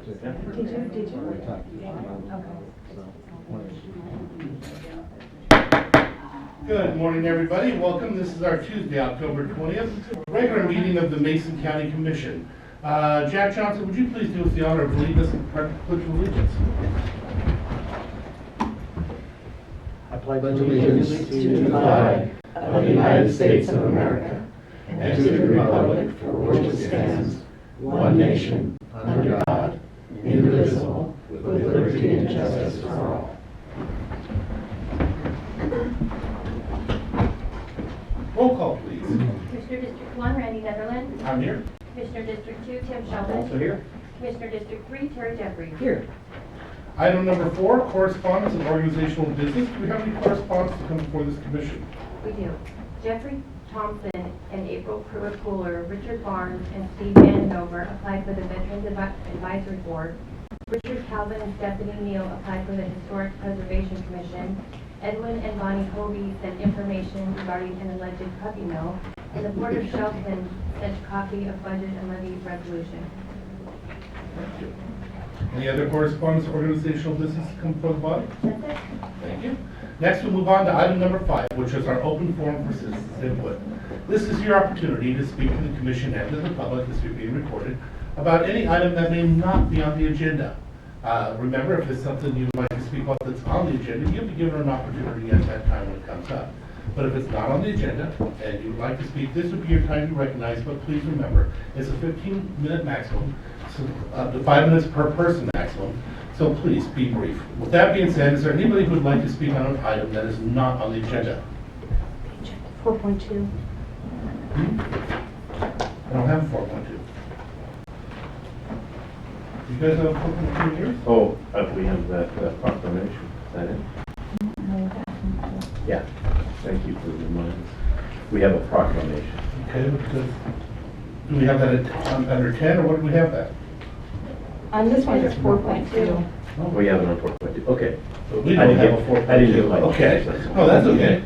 Did you? Good morning, everybody. Welcome. This is our Tuesday, October 20th, regular meeting of the Mason County Commission. Jack Johnson, would you please do us the honor of leading us in the Pledge of Allegiance? I pledge allegiance to the flag of the United States of America and to the republic for which it stands, one nation, under God, indivisible, with liberty and justice for all. Roll call, please. Commissioner District 1, Randy Netherland. I'm here. Commissioner District 2, Tim Sheldon. Also here. Commissioner District 3, Terry Jeffrey. Here. Item number 4, correspondence and organizational business. Do we have any correspondence to come before this commission? We do. Jeffrey Thompson and April Pruitt-Cooler, Richard Barnes, and Steve Vandenhover applied for the Veterans Advisory Board. Richard Calvin and Stephanie Neal applied for the Historic Preservation Commission. Edwin and Bonnie Hovey sent information regarding an alleged puppy mill, and the Board of Shelton sent a copy of budget and levy resolution. Thank you. Any other correspondence or organizational business to come before the body? That's it. Thank you. Next, we'll move on to item number 5, which is our open forum for citizens input. This is your opportunity to speak to the commission and to the public, this is being recorded, about any item that may not be on the agenda. Remember, if it's something you'd like to speak about that's on the agenda, you'll be given an opportunity at that time when it comes up. But if it's not on the agenda and you'd like to speak, this would be your time to recognize, but please remember, it's a 15-minute maximum, so up to 5 minutes per person maximum, so please be brief. With that being said, is there anybody who would like to speak on an item that is not on the agenda? 4.2. I don't have a 4.2. You guys have a 4.2 here? Oh, we have that proclamation. Is that it? Yeah. Thank you for reminding us. We have a proclamation. Okay, do we have that under 10, or what do we have that? On this one, it's 4.2. We have it on 4.2. Okay. We don't have a 4.2. I didn't get my. Okay. Oh, that's okay.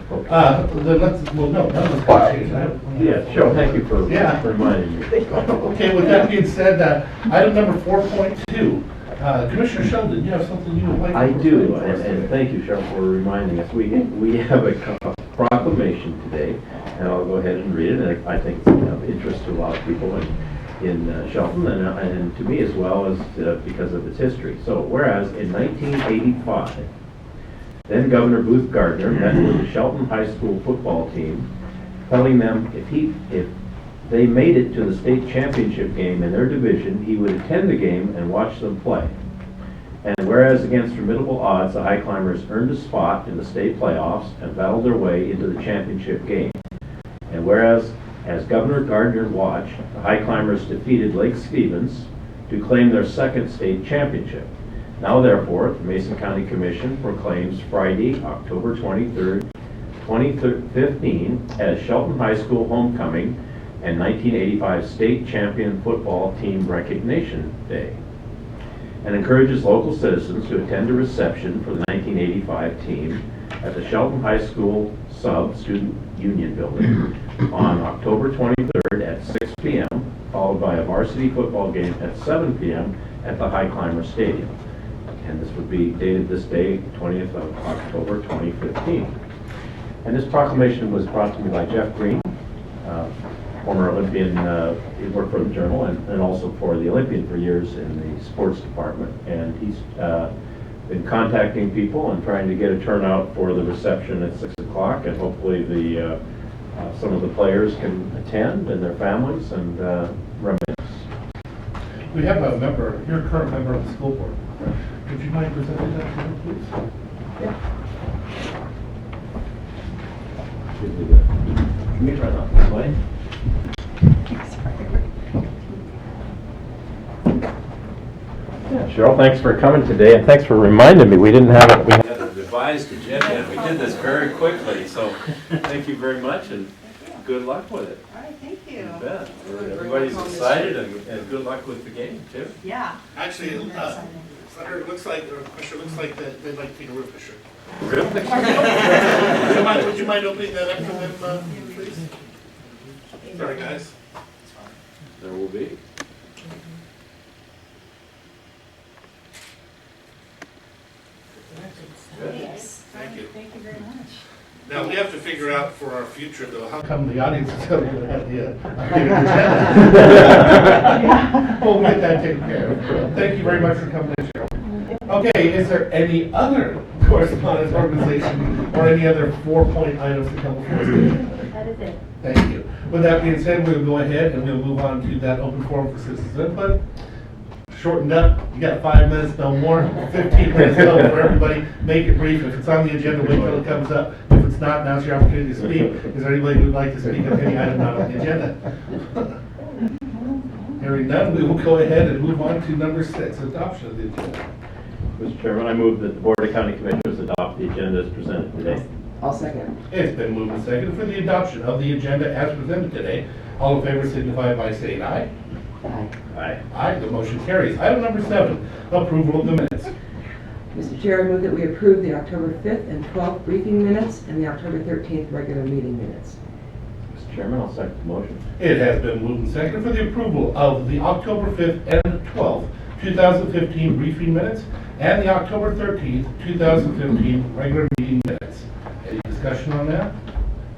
Then let's, well, no, none of us can change that. Yeah, sure. Thank you for Yeah. reminding me. Okay, with that being said, item number 4.2, Commissioner Sheldon, you have something you would like to I do, for us and today? thank you, Cheryl, for reminding us. We have a proclamation today, and I'll go ahead and read it. And I think it's of interest to a lot of people in Shelton, and to me as well, as because of its history. So, whereas in 1985, then Governor Booth Gardner met with the Shelton High School football team, telling them if they made it to the state championship game in their division, he would attend the game and watch them play. And whereas against formidable odds, the High Climbers earned a spot in the state playoffs and battled their way into the championship game. And whereas, as Governor Gardner watched, the High Climbers defeated Lake Stevens to claim their second state championship. Now therefore, the Mason County Commission proclaims Friday, October 23rd, 2015 as Shelton High School Homecoming and 1985 State Champion Football Team Recognition Day, and encourages local citizens to attend a reception for the 1985 team at the Shelton High School Student Union Building on October 23rd at 6 p.m., followed by a varsity football game at 7 p.m. at the High Climber Stadium. And this would be dated this day, 20th of October 2015. And this proclamation was brought to me by Jeff Green, former Olympian. He worked for the Journal and also for the Olympian for years in the sports department. And he's been contacting people and trying to get a turnout for the reception at 6 o'clock, and hopefully some of the players can attend and their families and reminisce. We have a member, you're a current member of the school board. Would you mind presenting that to me, please? Yeah. Should be good. Can we run up this way? Yeah, Cheryl, thanks for coming today, and thanks for reminding me. We didn't have it. We had a revised agenda, and we did this very quickly. So, thank you very much, and good luck with it. All right, thank you. You bet. Everybody's excited, and good luck with the game too. Yeah. Actually, Senator, it looks like, or Commissioner, looks like that they'd like to take a real picture. Really? Would you mind opening that up for them, please? Sorry, guys. There will be. figure out for our future though, how come the audience is going to have the we'll get that taken care of. Thank you very much for coming in, Cheryl. Okay, is there any other correspondence, organization, or any other 4-point items to come before us today? That is it. Thank you. With that being said, we'll go ahead and we'll move on to that open forum for citizens input. Shortened up, you got 5 minutes, no more, 15 minutes total for everybody. Make it brief. If it's on the agenda, wait till it comes up. If it's not, now's your opportunity to speak. Is there anybody who would like to speak on any item not on the agenda? Hearing none, we will go ahead and move on to number 6, adoption of the agenda. Mr. Chairman, I move that the Board of County Commissioners adopt the agenda as presented today. I'll second. It's been moved and seconded for the adoption of the agenda as presented today. All in favor signify by saying aye. Aye. Aye. Aye, the motion carries. Item number 7, approval of the minutes. Mr. Chair, I move that we approve the October 5th and 12th briefing minutes and the October 13th regular meeting minutes. Mr. Chairman, I'll second the motion. It has been moved and seconded for the approval of the October 5th and 12th, 2015 briefing minutes and the October 13th, 2015 regular meeting minutes. Any discussion on that?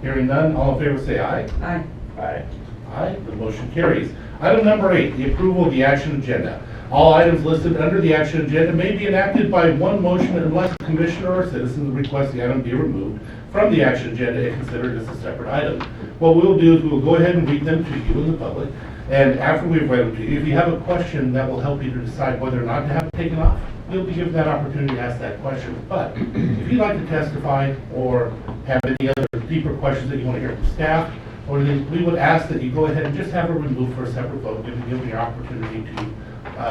Hearing none, all in favor say aye. Aye. Aye. Aye, the motion carries. Item number 8, the approval of the action agenda. All items listed under the action agenda may be enacted by one motion unless a commissioner or citizen requests the item be removed from the action agenda and considered as a separate item. What we'll do is we'll go ahead and read them to you in the public, and after we've read them to you, if you have a question that will help you to decide whether or not to have it taken off, you'll be given that opportunity to ask that question. But if you'd like to testify or have any other deeper questions that you want to hear from staff, or we would ask that you go ahead and just have it removed for a separate vote, giving you the opportunity to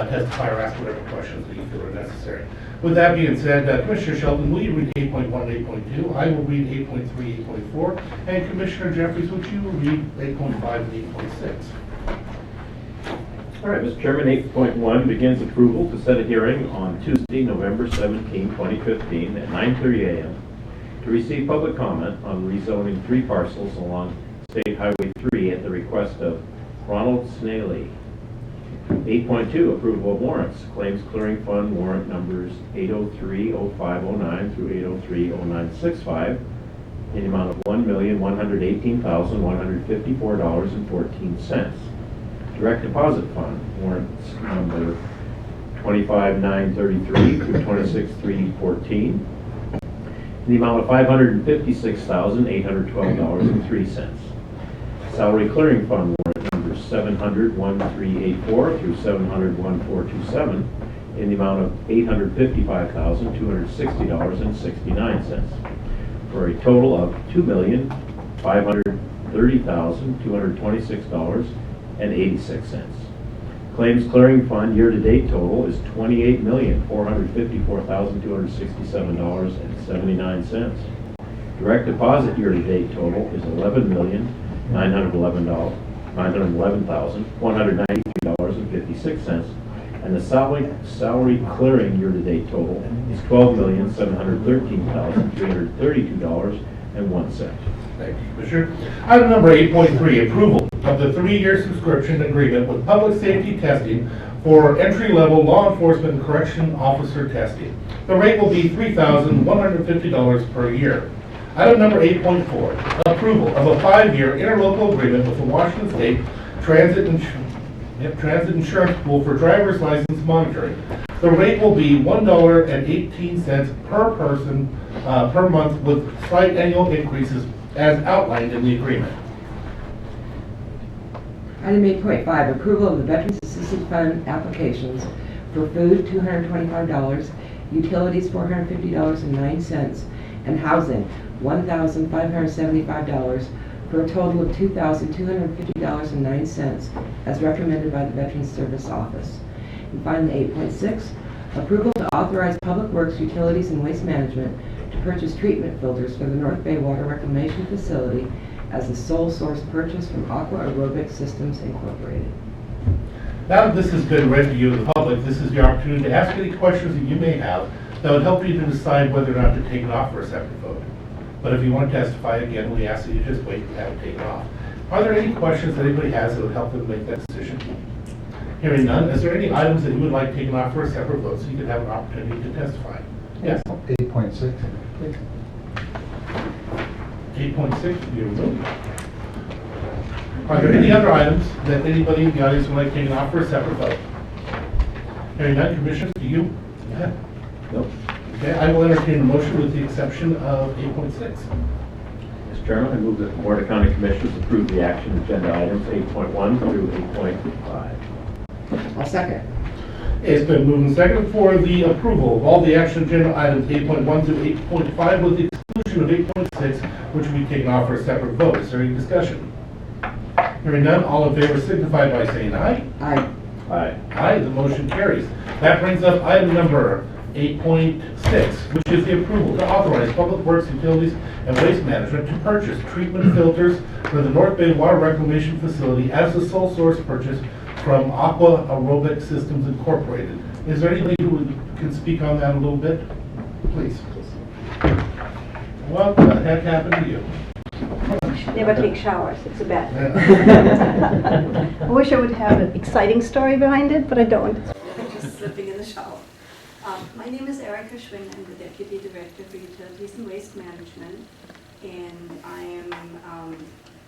testify or ask whatever questions that you feel are necessary. With that being said, Commissioner Shelton, will you read 8.1 and 8.2? I will read 8.3, 8.4, and Commissioner Jeffries, would you read 8.5 and 8.6? All right, Mr. Chairman, 8.1 begins approval to set a hearing on Tuesday, November 17, 2015 at 9:30 a.m. to receive public comment on rezoning 3 parcels along State Highway 3 at the request of Ronald Snaley. 8.2, approval of warrants. Claims Clearing Fund warrant numbers 803-0509 through 803-0965 in the amount of $1,118,154.14. Direct Deposit Fund warrants number 25-933 through 26-314 in the amount of $556,812.03. Salary Clearing Fund warrant numbers 700-1384 through 700-1427 in the amount of $855,260.69 for a total of $2,530,226.86. Claims Clearing Fund year-to-date total is $28,454,267.79. Direct Deposit year-to-date total is $11,911,192.56, and the salary clearing year-to-date total is $12,713,332.01. Thank you, Commissioner. Item number 8.3, approval of the 3-year subscription agreement with public safety testing for entry-level law enforcement and correction officer testing. The rate will be $3,150 per year. Item number 8.4, approval of a 5-year interlocal agreement with the Washington State Transit Insurance Pool for driver's license monitoring. The rate will be $1.18 per person per month with slight annual increases as outlined in the agreement. Item 8.5, approval of the Veterans Assistance Fund applications for food, $225, utilities, $450.09, and housing, $1,575, for a total of $2,250.09, as recommended by the Veterans Service Office. And finally, 8.6, approval to authorize Public Works, Utilities, and Waste Management to purchase treatment filters for the North Bay Water Reclamation Facility as a sole source purchase from Aqua Aerobic Systems Incorporated. Now that this has been read to you in the public, this is your opportunity to ask any questions that you may have that would help you to decide whether or not to take it off for a separate vote. But if you want to testify again, we ask that you just wait and have it taken off. Are there any questions that anybody has that would help them make that decision? Hearing none, is there any items that you would like taken off for a separate vote so you could have an opportunity to testify? Yes? 8.6, please. 8.6 to be removed. Are there any other items that anybody in the audience would like taken off for a separate vote? Hearing none, Commissioners, do you? Yeah. Nope. Okay, I will entertain a motion with the exception of 8.6. Mr. Chairman, I move that the Board of County Commissioners approve the action agenda items 8.1 through 8.5. I'll second. It's been moved and seconded for the approval of all the action agenda items 8.1 through 8.5 with the exclusion of 8.6, which will be taken off for a separate vote. Is there any discussion? Hearing none, all in favor signify by saying aye. Aye. Aye. Aye, the motion carries. That brings up item number 8.6, which is the approval to authorize Public Works, Utilities, and Waste Management to purchase treatment filters for the North Bay Water Reclamation Facility as a sole source purchase from Aqua Aerobic Systems Incorporated. Is there anybody who can speak on that a little bit? Please. What the heck happened to you? Never take showers, it's a bad thing. I wish I would have an exciting story behind it, but I don't. Just slipping in the shower. My name is Erica Schwinn. I'm the Deputy Director for Utilities and Waste Management, and I am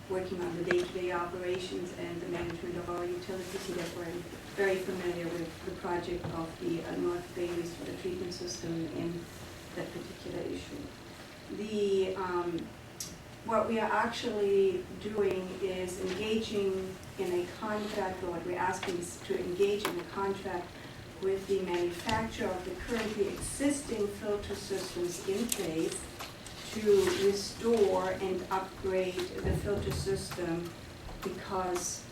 working on the day-to-day operations and the management of our utilities, so therefore I'm very familiar with the project of the North Bay wastewater treatment system in that particular issue. What we are actually doing is engaging in a contract, or what we're asking is to engage in a contract with the manufacturer of the currently existing filter systems in place to restore and upgrade the filter system, because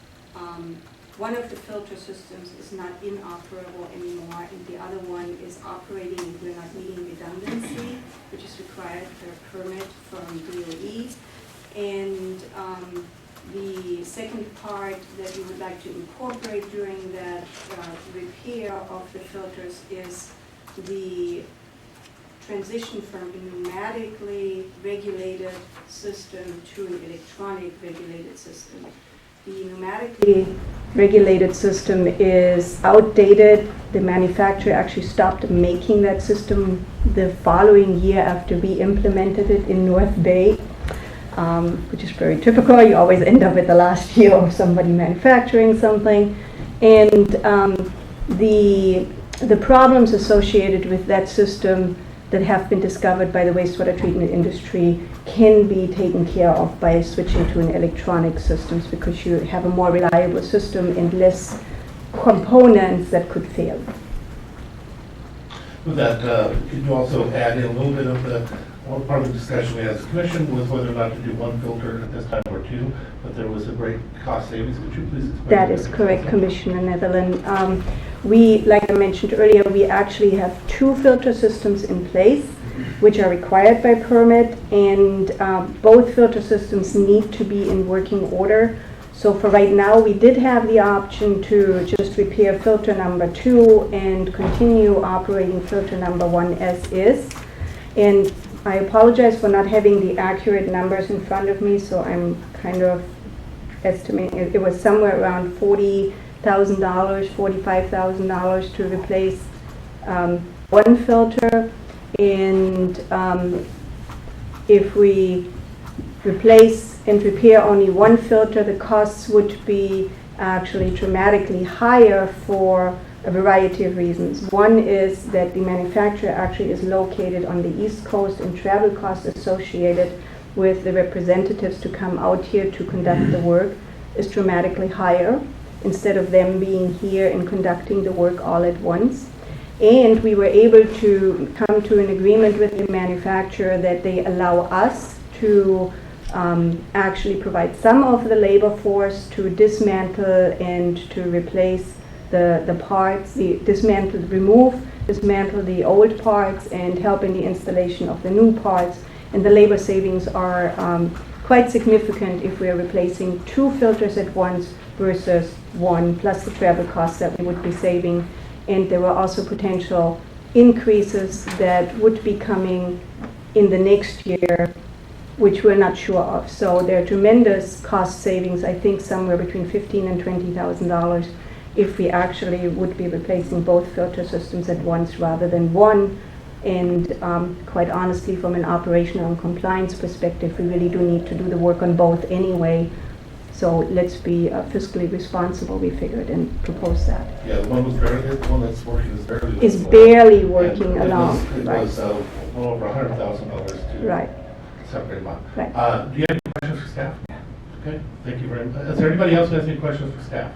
one of the filter systems is not inoperable anymore and the other one is operating and we're not meeting redundancy, which is required for a permit from DOE. And the second part that we would like to incorporate during that repair of the filters is the transition from a pneumatically regulated system to an electronic regulated system. The pneumatically regulated system is outdated. The manufacturer actually stopped making that system the following year after we implemented it in North Bay, which is very typical. You always end up at the last year of somebody manufacturing something. And the problems associated with that system that have been discovered by the wastewater treatment industry can be taken care of by switching to an electronic systems, because you have a more reliable system and less components that could fail. With that, could you also add in a little bit of the, well, part of the discussion we had as a commission was whether or not to do one filter at this time or two, but there was a great cost savings. Could you please explain? That is correct, Commissioner Netherland. We, like I mentioned earlier, we actually have 2 filter systems in place, which are required by permit, and both filter systems need to be in working order. So for right now, we did have the option to just repair filter number 2 and continue operating filter number 1 as is. And I apologize for not having the accurate numbers in front of me, so I'm kind of estimating it was somewhere around $40,000, $45,000 to replace one filter. And if we replace and repair only one filter, the costs would be actually dramatically higher for a variety of reasons. One is that the manufacturer actually is located on the East Coast, and travel costs associated with the representatives to come out here to conduct the work is dramatically higher, instead of them being here and conducting the work all at once. And we were able to come to an agreement with the manufacturer that they allow us to actually provide some of the labor force to dismantle and to replace the parts, dismantle the old parts and help in the installation of the new parts. And the labor savings are quite significant if we are replacing 2 filters at once versus 1, plus the travel costs that we would be saving. And there were also potential increases that would be coming in the next year, which we're not sure of. So there are tremendous cost savings, I think somewhere between $15,000 and $20,000 if we actually would be replacing both filter systems at once rather than one And quite honestly, from an operational and compliance perspective, we really do need to do the work on both anyway. So let's be fiscally responsible, we figured, and propose that. Yeah, the one that's working is barely. Is barely working And along, It right. was well over $100,000 to Right. separate them out. Right. Do you have any questions for staff? Okay, thank you very much. Is there anybody else who has any questions for staff?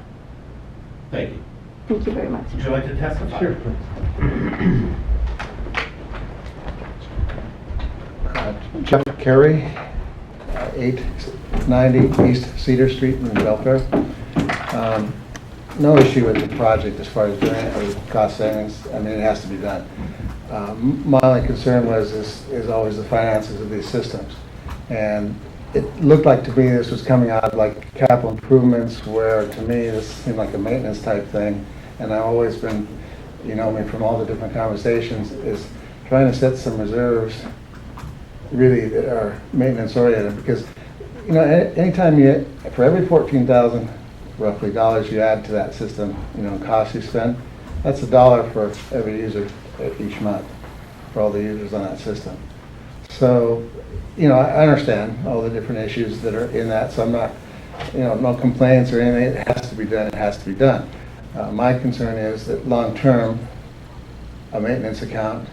Thank you. Thank you very much. Would you like to testify? Sure. Jeff Carey, 890 East Cedar Street in Belfair. No issue with the project as far as doing it or cost savings. I mean, it has to be done. My only concern is always the finances of these systems. And it looked like to me this was coming out of like capital improvements, where to me this seemed like a maintenance type thing. And I've always been, you know me from all the different conversations, is trying to set some reserves really that are maintenance oriented, because you know, anytime you, for every 14,000 roughly dollars you add to that system, you know, cost you spend, that's $1 for every user each month for all the users on that system. So, you know, I understand all the different issues that are in that, so I'm not, you know, no complaints or anything. It has to be done, it has to be done. My concern is that long term, a maintenance account,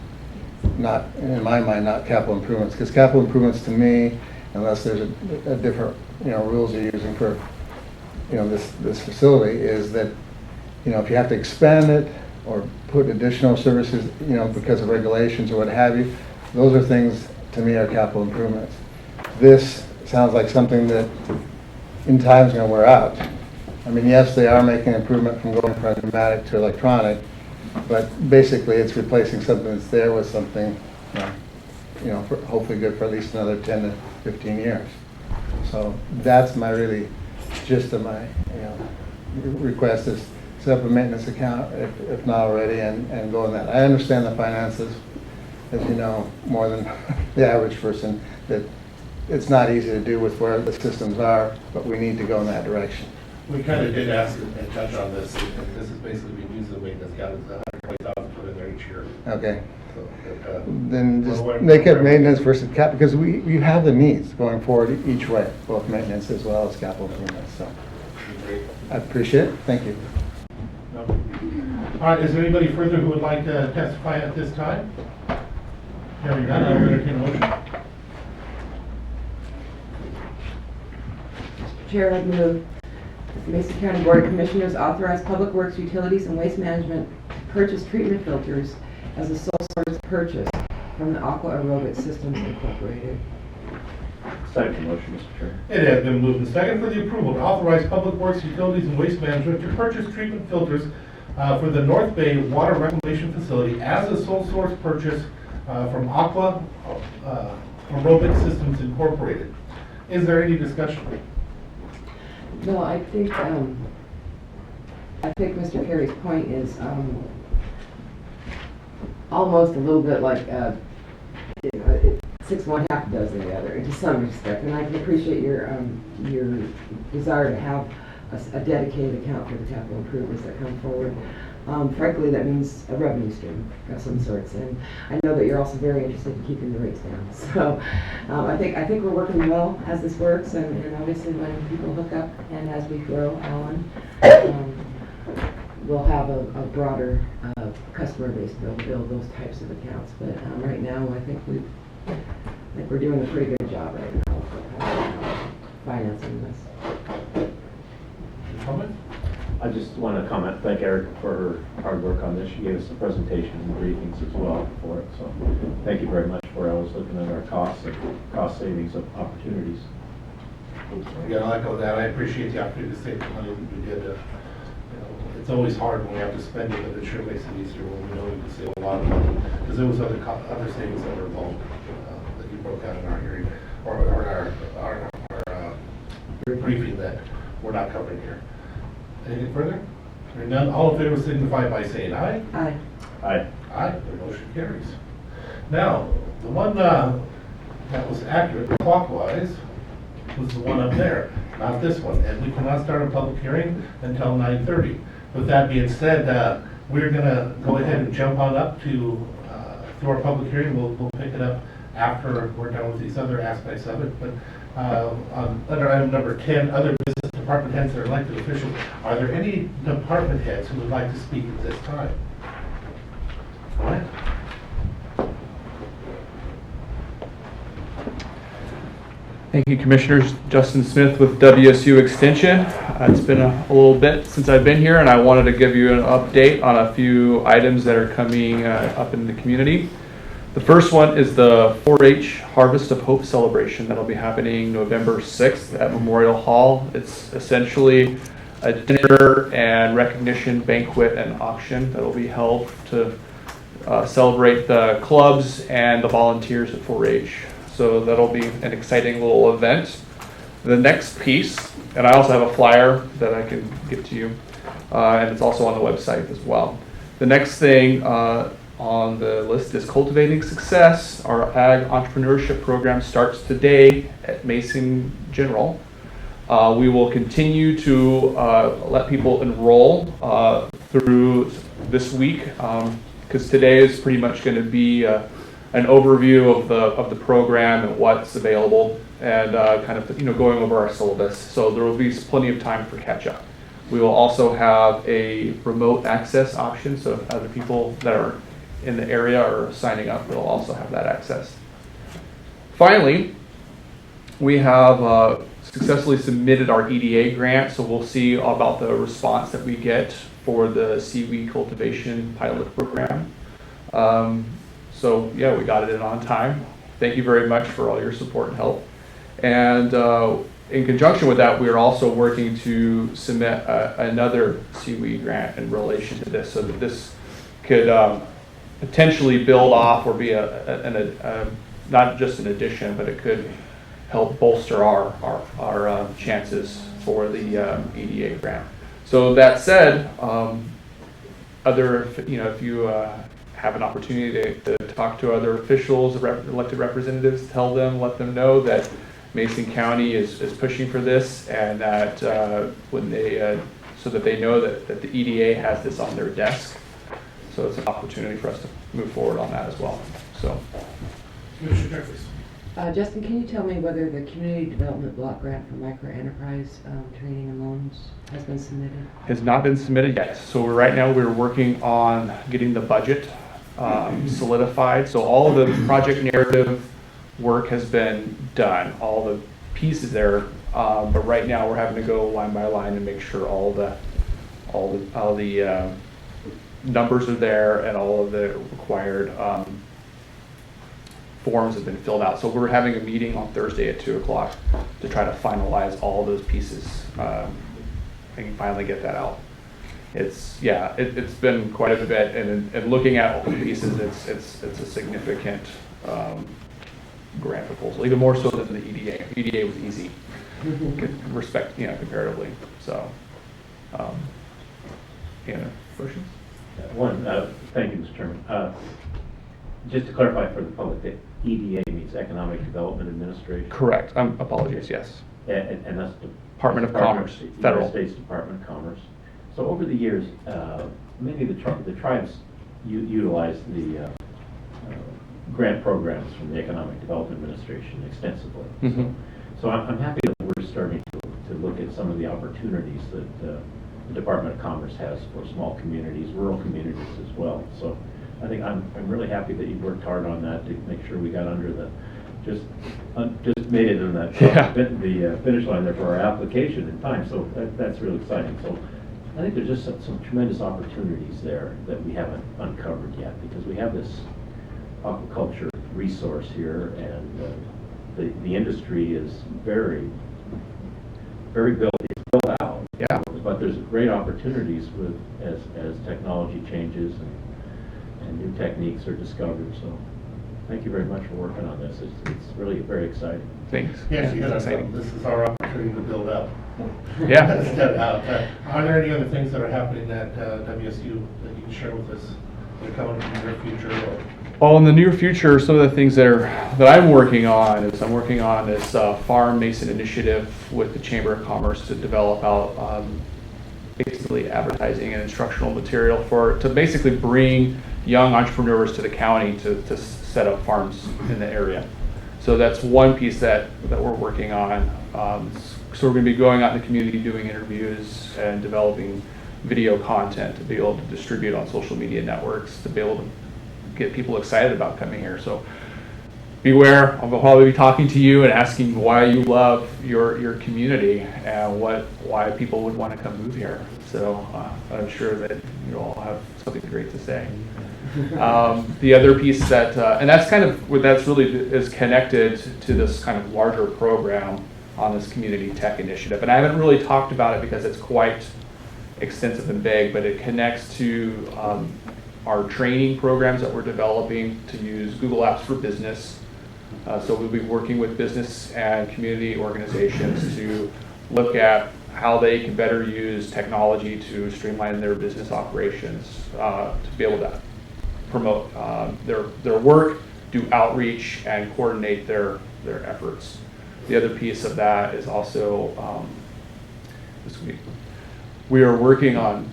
not, in my mind, not capital improvements, because capital improvements to me, unless there's a different, you know, rules you're using for, you know, this facility, is that, you know, if you have to expand it or put additional services, you know, because of regulations or what have you, those are things to me are capital improvements. This sounds like something that in time is going to wear out. I mean, yes, they are making improvement from going from pneumatic to electronic, but basically it's replacing something that's there with something, you know, hopefully good for at least another 10 to 15 years. So that's my really gist of my, you know, request is set up a maintenance account, if not already, and go in that. I understand the finances, as you know, more than the average person, that it's not easy to do with where the systems are, but we need to go in that direction. We kind of did ask and touch on this, and this is basically being used as a maintenance account. It's $120,000 put in there each year. Okay. So, Then just make it maintenance versus cap, because we have the needs going forward each way, both maintenance as well as capital improvements, so. I appreciate it, thank you. No. All right, is there anybody further who would like to testify at this time? Hearing none, I will entertain a motion. Chair, I'd move the Mason County Board of Commissioners authorize Public Works, Utilities, and Waste Management to purchase treatment filters as a sole source purchase from the Aqua Aerobic Systems Incorporated. Second motion, Mr. Chair. It has been moved and seconded for the approval to authorize Public Works, Utilities, and Waste Management to purchase treatment filters for the North Bay Water Reclamation Facility as a sole source purchase from Aqua Aerobic Systems Incorporated. Is there any discussion? No, I think Mr. Carey's point is almost a little bit like six one half dozen the other to some respect, and I can appreciate your desire to have a dedicated account for the capital improvements that come forward. Frankly, that means a revenue stream of some sorts, and I know that you're also very interested in keeping the rates down. So I think we're working well as this works, and obviously when people hook up and as we grow, Alan, we'll have a broader customer base to build those types of accounts. But right now, I think we're doing a pretty good job right now of financing this. Comment? I just want to comment, thank Erica for her hard work on this. She gave us the presentation and briefings as well for it, so thank you very much for always looking at our costs and cost savings of opportunities. Again, I echo that. I appreciate the opportunity to save the money that we did. It's always hard when we have to spend it, but it sure makes it easier when we know we can save a lot of money. Because there was other savings that were involved that you broke out in our hearing, or our briefing that we're not covering here. Anything further? Hearing none, all in favor signify by saying aye. Aye. Aye. Aye, the motion carries. Now, the one that was accurate clockwise was the one up there, not this one. And we cannot start a public hearing until 9:30. With that being said, we're going to go ahead and jump on up to through our public hearing. We'll pick it up after we're done with these other aspects of it. But under item number 10, other business department heads or elected officials, are there any department heads who would like to speak at this time? All right. Thank you, Commissioners. Justin Smith with WSU Extension. It's been a little bit since I've been here, and I wanted to give you an update on a few items that are coming up in the community. The first one is the 4-H Harvest of Hope celebration that'll be happening November 6th at Memorial Hall. It's essentially a dinner and recognition banquet and auction that'll be held to celebrate the clubs and the volunteers at 4-H. So that'll be an exciting little event. The next piece, and I also have a flyer that I can give to you, and it's also on the website as well. The next thing on the list is Cultivating Success. Our Ag Entrepreneurship Program starts today at Mason General. We will continue to let people enroll through this week, because today is pretty much going to be an overview of the program and what's available, and kind of going over our syllabus. So there will be plenty of time for catch up. We will also have a remote access option, so if other people that are in the area are signing up, they'll also have that access. Finally, we have successfully submitted our EDA grant, so we'll see about the response that we get for the seaweed cultivation pilot program. So yeah, we got it in on time. Thank you very much for all your support and help. And in conjunction with that, we are also working to submit another seaweed grant in relation to this, so that this could potentially build off or be not just an addition, but it could help bolster our chances for the EDA grant. So that said, if you have an opportunity to talk to other officials, elected representatives, let them know that Mason County is pushing for this, and that so that they know that the EDA has this on their desk. So it's an opportunity for us to move forward on that as well. So, Commissioner Jeffries. Justin, can you tell me whether the Community Development Block Grant for Micro Enterprise Training and Loans has been submitted? has not been submitted yet. So right now we're working on getting the budget solidified. So all of the project narrative work has been done, all the pieces there, but right now we're having to go line by line and make sure all the numbers are there and all of the required forms have been filled out. So we're having a meeting on Thursday at 2 o'clock to try to finalize all those pieces and finally get that out. It's been quite a bit, and looking at all the pieces, it's a significant grant proposal, even more so than the EDA. EDA was easy, comparatively. So, questions? Thank you, Mr. Chairman. Just to clarify for the public, that EDA means Economic Development Administration. Correct. Apologies. Yes. And that's the Department of Commerce, federal. United States Department of Commerce. So over the years, many of the tribes utilize the grant programs from the Economic Development Administration extensively. Mm-hmm. So I'm happy that we're starting to look at some of the opportunities that the Department of Commerce has for small communities, rural communities as well. So I think I'm really happy that you worked hard on that to make sure we got under the just made it in that the finish line there for our application in time. So that's really exciting. So I think there's just some tremendous opportunities there that we haven't uncovered yet, because we have this aquaculture resource here, and the industry is very built out. Yeah. But there's great opportunities as technology changes and new techniques are discovered. So thank you very much for working on this. It's really very exciting. Thanks. Yes, Yeah, exciting. this is our opportunity to build up. Yeah. Step out. Are there any other things that are happening at WSU that you can share with us that are coming in the near future? Well, in the near future, some of the things that I'm working on is this Farm Mason initiative with the Chamber of Commerce to develop out basically advertising and instructional material to basically bring young entrepreneurs to the county to set up farms in the area. So that's one piece that we're working on. So we're going to be going out in the community, doing interviews and developing video content to be able to distribute on social media networks, to be able to get people excited about coming here. So beware, I'll probably be talking to you and asking why you love your community and why people would want to come move here. So I'm sure that you all have something great to say. The other piece that, and that's kind of what that's really is connected to this kind of larger program on this community tech initiative. And I haven't really talked about it because it's quite extensive and big, but it connects to our training programs that we're developing to use Google Apps for Business. So we'll be working with business and community organizations to look at how they can better use technology to streamline their business operations, to be able to promote their work, do outreach, and coordinate their efforts. The other piece of that is also we are working on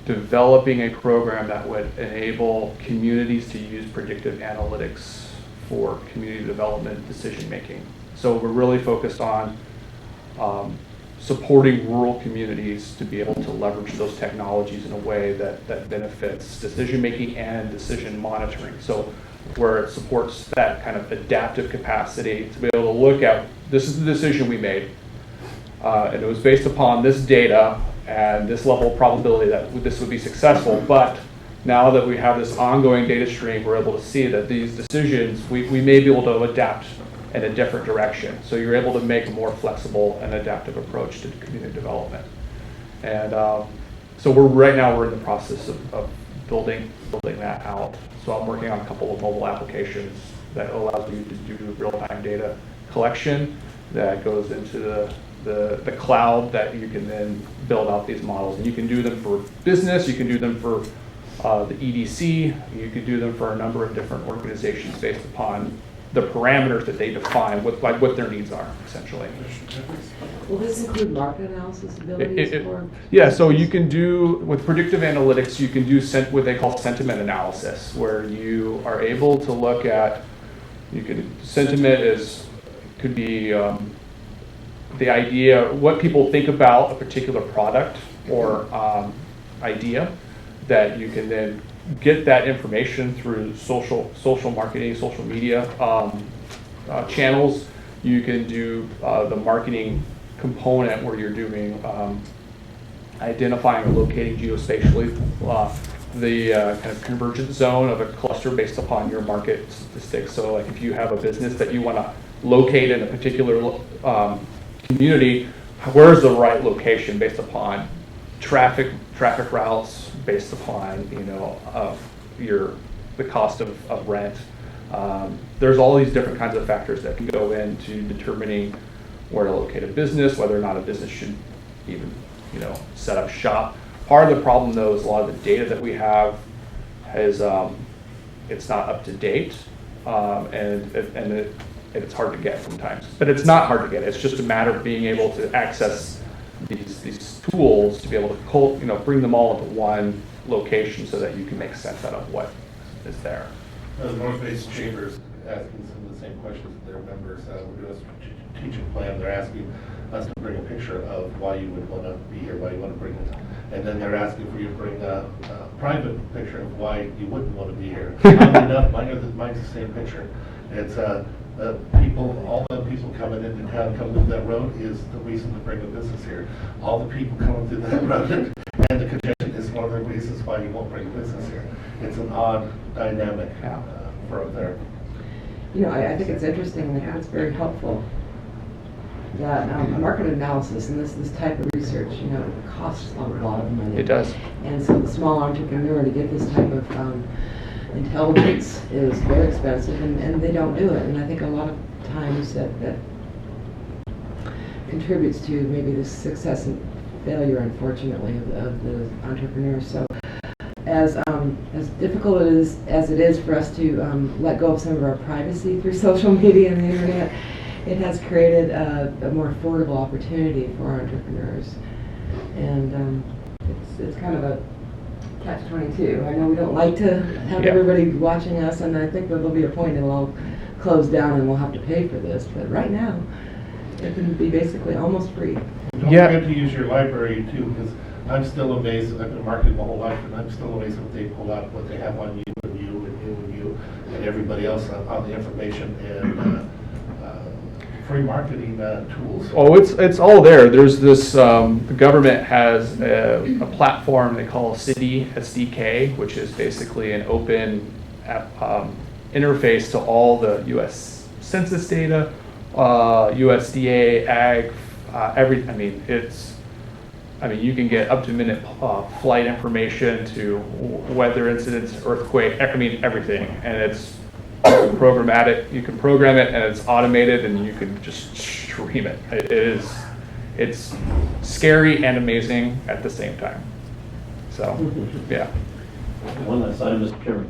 developing a program that would enable communities to use predictive analytics for community development decision making. So we're really focused on supporting rural communities to be able to leverage those technologies in a way that benefits decision making and decision monitoring. So where it supports that kind of adaptive capacity to be able to look at, this is the decision we made, and it was based upon this data and this level of probability that this would be successful, but now that we have this ongoing data stream, we're able to see that these decisions, we may be able to adapt in a different direction. So you're able to make a more flexible and adaptive approach to community development. And so right now we're in the process of building that out. So I'm working on a couple of mobile applications that allows you to do real-time data collection that goes into the cloud that you can then build out these models. And you can do them for business, you can do them for the EDC, you could do them for a number of different organizations based upon the parameters that they define, what their needs are, essentially. Will this include market analysis abilities for? Yeah, so you can do, with predictive analytics, you can do what they call sentiment analysis, where you are able to look at, sentiment could be the idea, what people think about a particular product or idea, that you can then get that information through social marketing, social media channels. You can do the marketing component where you're doing identifying or locating geospatially the kind of convergence zone of a cluster based upon your market statistics. So like if you have a business that you want to locate in a particular community, where's the right location based upon traffic routes, based upon the cost of rent. There's all these different kinds of factors that can go into determining where to locate a business, whether or not a business should even set up shop. Part of the problem though is a lot of the data that we have is it's not up to date, and it's hard to get sometimes. But it's not hard to get. It's just a matter of being able to access these tools to be able to bring them all into one location so that you can make sense out of what is there. The North Bay Chamber is asking some of the same questions that their members. We're doing a strategic plan. They're asking us to bring a picture of why you would want to be here, why you want to bring it. And then they're asking for you to bring a private picture of why you wouldn't want to be here. Oddly enough, mine's the same picture. It's all the people coming into town, coming through that road is the reason to bring a business here. All the people coming through that road and the congestion is one of the reasons why you won't bring a business here. It's an odd dynamic for up there. I think it's interesting, and I think it's very helpful that market analysis and this type of research, costs a lot of money. It does. And so the small entrepreneur to get this type of intelligence is very expensive, and they don't do it. And I think a lot of times that contributes to maybe the success and failure, unfortunately, of the entrepreneurs. So as difficult as it is for us to let go of some of our privacy through social media and the internet, it has created a more affordable opportunity for our entrepreneurs. And it's kind of catch-22. I know we don't like to have Yeah. everybody watching us, and I think that there'll be a point it'll all close down and we'll have to pay for this, but right now, it can be basically almost free. Don't Yeah. forget to use your library too, because I'm still amazed, I've been marketing my whole life, and I'm still amazed at what they pull out, what they have on you and you and you and you and everybody else on the information and free marketing tools. Oh, it's all there. There's this, the government has a platform they call City SDK, which is basically an open interface to all the U.S. Census data, USDA, ag, you can get up-to-minute flight information to weather incidents, earthquake, everything, and it's programmatic. You can program it, and it's automated, and you can just stream it. It's scary and amazing at the same time. So, yeah. One last item, Mr. Chairman.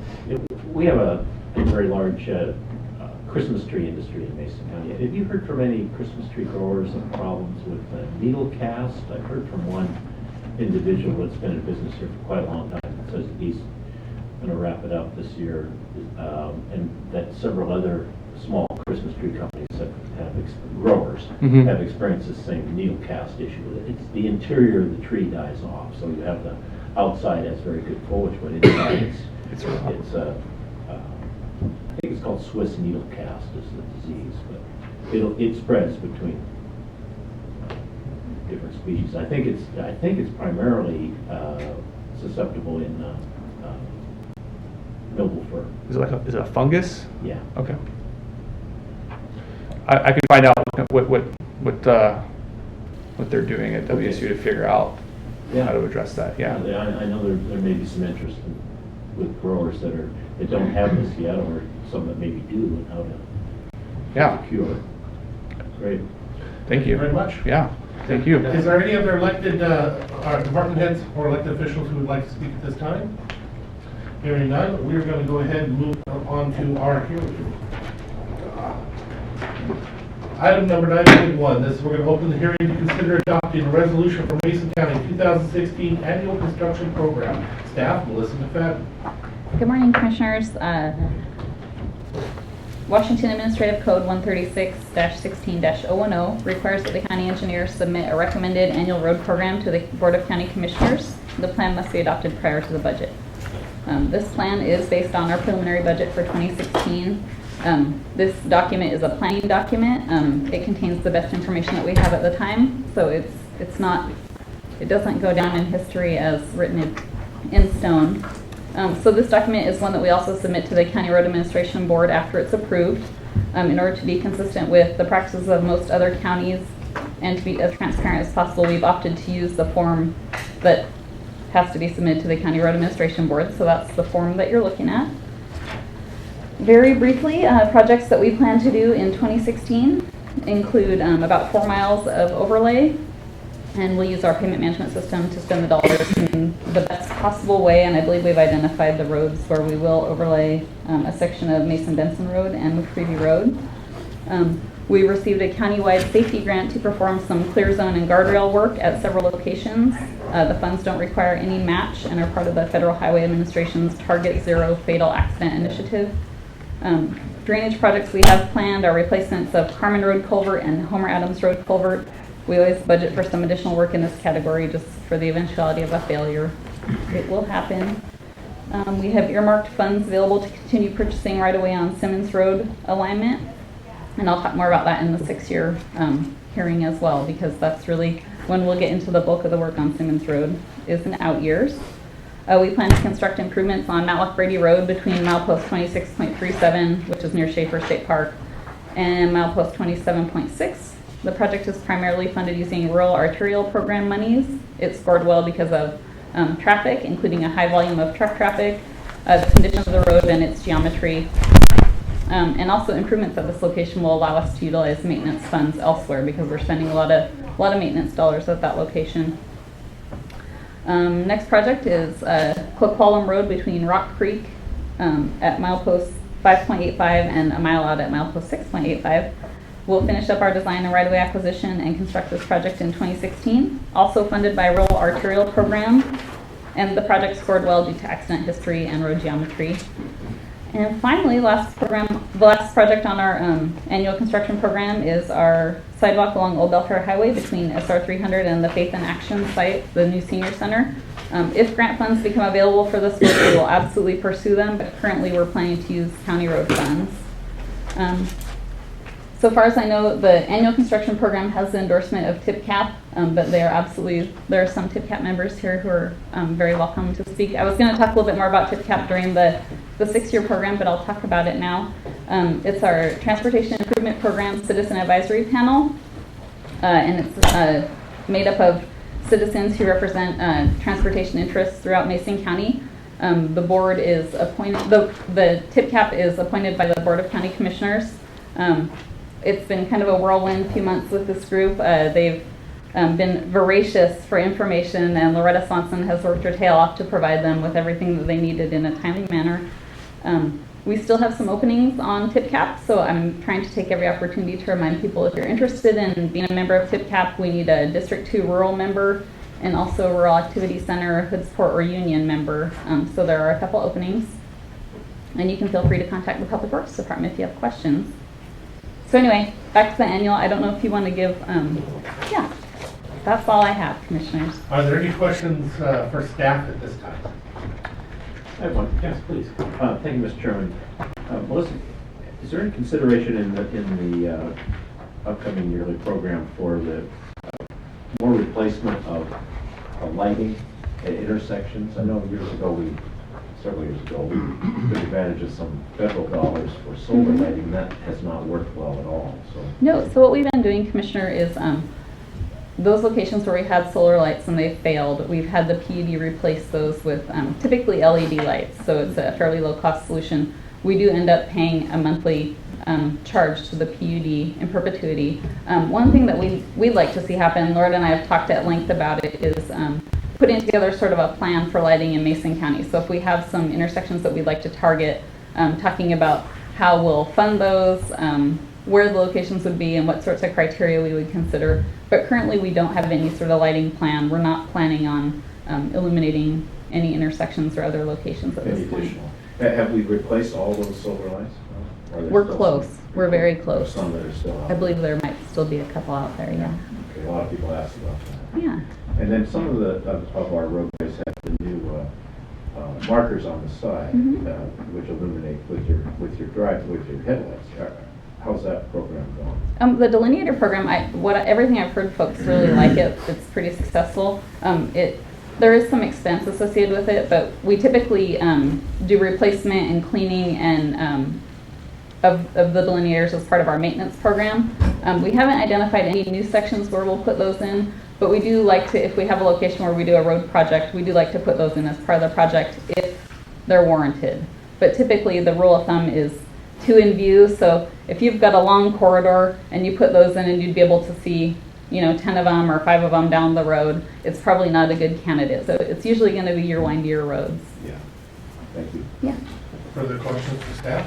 We have a very large Christmas tree industry in Mason County. Have you heard from any Christmas tree growers of problems with needle cast? I've heard from one individual that's been in business here for quite a long time that says he's going to wrap it up this year, and that several other small Christmas tree companies growers Mhm. have experienced the same needle cast issue. It's the interior of the tree dies off, so you have the outside has very good foliage, but inside it's I think it's called Swiss needle cast is the disease, but it spreads between different species. I think it's primarily susceptible in noble fir. Is it a fungus? Yeah. Okay. I can find out what they're doing at WSU to figure out how to address that. Yeah. I know there may be some interest with growers that don't have this yet, or some that maybe do, and how to cure. Great. Thank you. Very much. Yeah. Thank you. Is there any other elected department heads or elected officials who would like to speak at this time? Hearing none, we're going to go ahead and move on to our hearing. Item number 9.1. We're going to open the hearing to consider adopting a resolution for Mason County 2016 Annual Construction Program. Staff, Melissa McFadden. Good morning, Commissioners. Washington Administrative Code 136-16-010 requires that the county engineer submit a recommended annual road program to the Board of County Commissioners. The plan must be adopted prior to the budget. This plan is based on our preliminary budget for 2016. This document is a planning document. It contains the best information that we have at the time, so it doesn't go down in history as written in stone. So this document is one that we also submit to the County Road Administration Board after it's approved, in order to be consistent with the practices of most other counties and to be as transparent as possible. We've opted to use the form that has to be submitted to the County Road Administration Board, so that's the form that you're looking at. Very briefly, projects that we plan to do in 2016 include about 4 miles of overlay, and we'll use our payment management system to spend the dollars in the best possible way, and I believe we've identified the roads where we will overlay a section of Mason-Benson Road and McCreevy Road. We received a countywide safety grant to perform some clear zone and guardrail work at several locations. The funds don't require any match and are part of the Federal Highway Administration's Target Zero Fatal Accident Initiative. Drainage projects we have planned are replacements of Carmen Road Culvert and Homer Adams Road Culvert. We always budget for some additional work in this category just for the eventuality of a failure. It will happen. We have earmarked funds available to continue purchasing right away on Simmons Road alignment. And I'll talk more about that in the 6-year hearing as well, because that's really when we'll get into the bulk of the work on Simmons Road is in out years. We plan to construct improvements on Matlock Brady Road between milepost 26.37, which is near Schaefer State Park, and milepost 27.6. The project is primarily funded using rural arterial program monies. It scored well because of traffic, including a high volume of truck traffic, the condition of the road and its geometry, and also improvements at this location will allow us to utilize maintenance funds elsewhere because we're spending a lot of maintenance dollars at that location. Next project is Cloqualum Road between Rock Creek at milepost 5.85 and a mile out at milepost 6.85. We'll finish up our design and right-of-way acquisition and construct this project in 2016. Also funded by Rural Arterial Program. And the project scored well due to accident history and road geometry. And finally, the last project on our annual construction program is our sidewalk along Old Belfair Highway between SR 300 and the Faith in Action site, the new senior center. If grant funds become available for this work, we will absolutely pursue them, but currently we're planning to use county road funds. So far as I know, the annual construction program has the endorsement of TIPCAP, but there are some TIPCAP members here who are very welcome to speak. I was going to talk a little bit more about TIPCAP during the 6-year program, but I'll talk about it now. It's our Transportation Improvement Program Citizen Advisory Panel, and it's made up of citizens who represent transportation interests throughout Mason County. The board is appointed, the TIPCAP is appointed by the Board of County Commissioners. It's been kind of a whirlwind few months with this group. They've been voracious for information, and Loretta Swanson has worked her tail off to provide them with everything that they needed in a timely manner. We still have some openings on TIPCAP, so I'm trying to take every opportunity to remind people, if you're interested in being a member of TIPCAP, we need a District 2 rural member and also a Rural Activity Center, Hoodsport, or Union member. So there are a couple openings, and you can feel free to contact the Public Works Department if you have questions. So anyway, back to the annual. I don't know if you want to give, yeah, that's all I have, Commissioners. Are there any questions for staff at this time? I have one. Yes, please. Thank you, Mr. Chairman. Melissa, is there any consideration in the upcoming yearly program for the more replacement of lighting at intersections? I know several years ago, we took advantage of some federal dollars for solar lighting. That has not worked well at all. So no. So what we've been doing, Commissioner, is those locations where we had solar lights and they failed, we've had the PUD replace those with typically LED lights. So it's a fairly low-cost solution. We do end up paying a monthly charge to the PUD in perpetuity. One thing that we'd like to see happen, Lord and I have talked at length about it, is putting together sort of a plan for lighting in Mason County. So if we have some intersections that we'd like to target, talking about how we'll fund those, where the locations would be, and what sorts of criteria we would consider. But currently we don't have any sort of lighting plan. We're not planning on illuminating any intersections or other locations at this point. Have we replaced all those solar lights? We're close. We're very close. Some that are still out. I believe there might still be a couple out there, yeah. Okay, a lot of people ask about that. Yeah. And then some of our roadways have the new markers on the side, which illuminate with your headlights. How's that program going? The delineator program, everything I've heard, folks really like it. It's pretty successful. There is some expense associated with it, but we typically do replacement and cleaning and of the delineators as part of our maintenance program. We haven't identified any new sections where we'll put those in, but we do like to, if we have a location where we do a road project, we do like to put those in as part of the project if they're warranted. But typically the rule of thumb is 2 in view, so if you've got a long corridor and you put those in and you'd be able to see 10 of them or 5 of them down the road, it's probably not a good candidate. So it's usually going to be your windier roads. Yeah. Thank you. Yeah. Further questions for staff?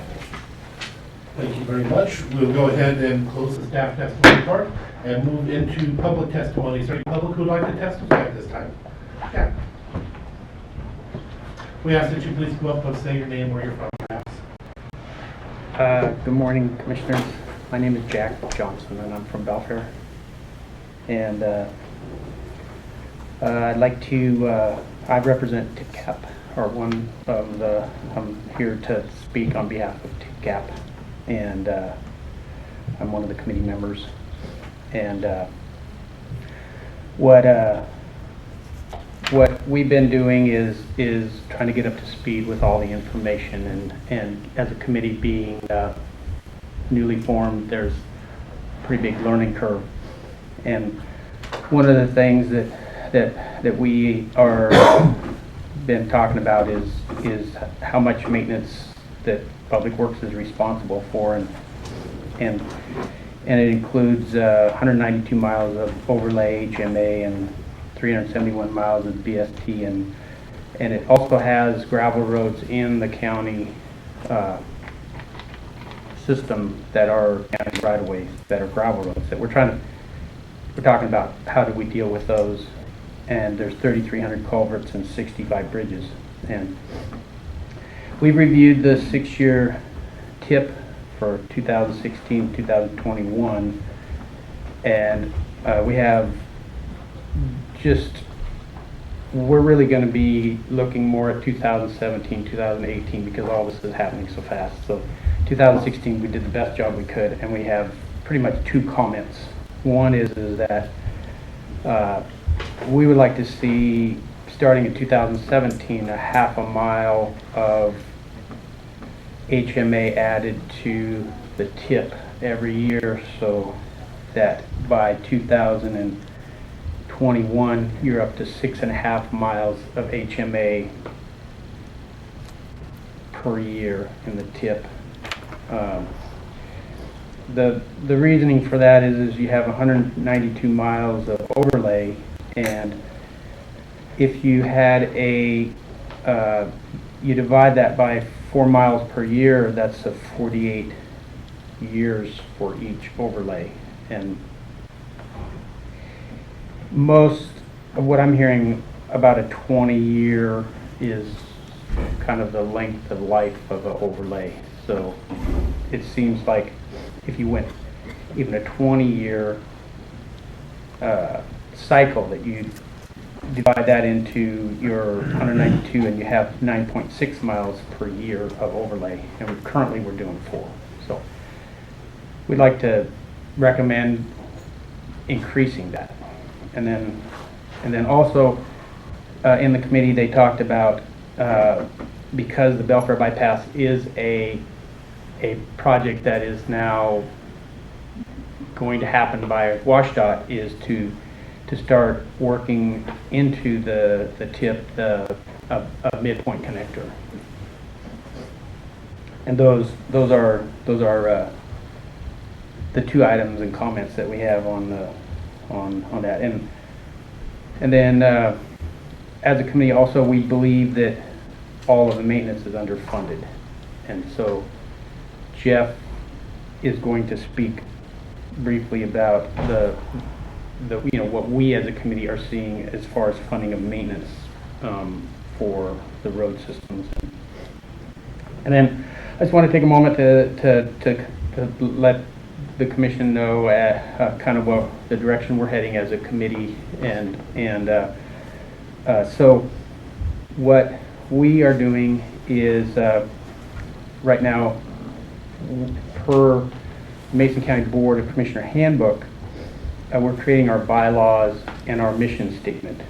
Thank you very much. We'll go ahead and close the staff testimony part and move into public testimony. Is there any public who would like to testify at this time? Yeah. We ask that you please come up and say your name, where you're from, perhaps. Good morning, Commissioners. My name is Jack Johnson, and I'm from Belfair. And I'd like to, I represent TIPCAP, or one of the, I'm here to speak on behalf of TIPCAP. And I'm one of the committee members. And what we've been doing is trying to get up to speed with all the information, and as a committee being newly formed, there's a pretty big learning curve. And one of the things that we are been talking about is how much maintenance that Public Works is responsible for, and it includes 192 miles of overlay HMA and 371 miles of BST, and it also has gravel roads in the county system that are county right-of-ways that are gravel roads that we're talking about how do we deal with those and there's 3,300 culverts and 65 bridges. And we've reviewed the 6-year tip for 2016-2021, and we have we're really going to be looking more at 2017, 2018 because all this is happening so fast. So 2016 we did the best job we could, and we have pretty much 2 comments. One is that we would like to see, starting in 2017, a half a mile of HMA added to the tip every year, so that by 2021 you're up to 6.5 miles of HMA per year in the tip. The reasoning for that is you have 192 miles of overlay, and if you had you divide that by 4 miles per year, that's 48 years for each overlay. And most of what I'm hearing about a 20-year is kind of the length of life of an overlay. So it seems like if you went even a 20-year cycle, that you divide that into your 192 and you have 9.6 miles per year of overlay, and currently we're doing 4. So we'd like to recommend increasing that. And then also in the committee they talked about because the Belfair bypass is a project that is now going to happen by WashDOT, is to start working into the tip a midpoint connector. And those are the 2 items and comments that we have on that. And then as a committee also, we believe that all of the maintenance is underfunded, and so Jeff is going to speak briefly about the what we as a committee are seeing as far as funding of maintenance for the road systems. And then I just want to take a moment to let the commission know kind of what the direction we're heading as a committee, and so what we are doing is right now, per Mason County Board of Commissioner handbook, we're creating our bylaws and our mission statement,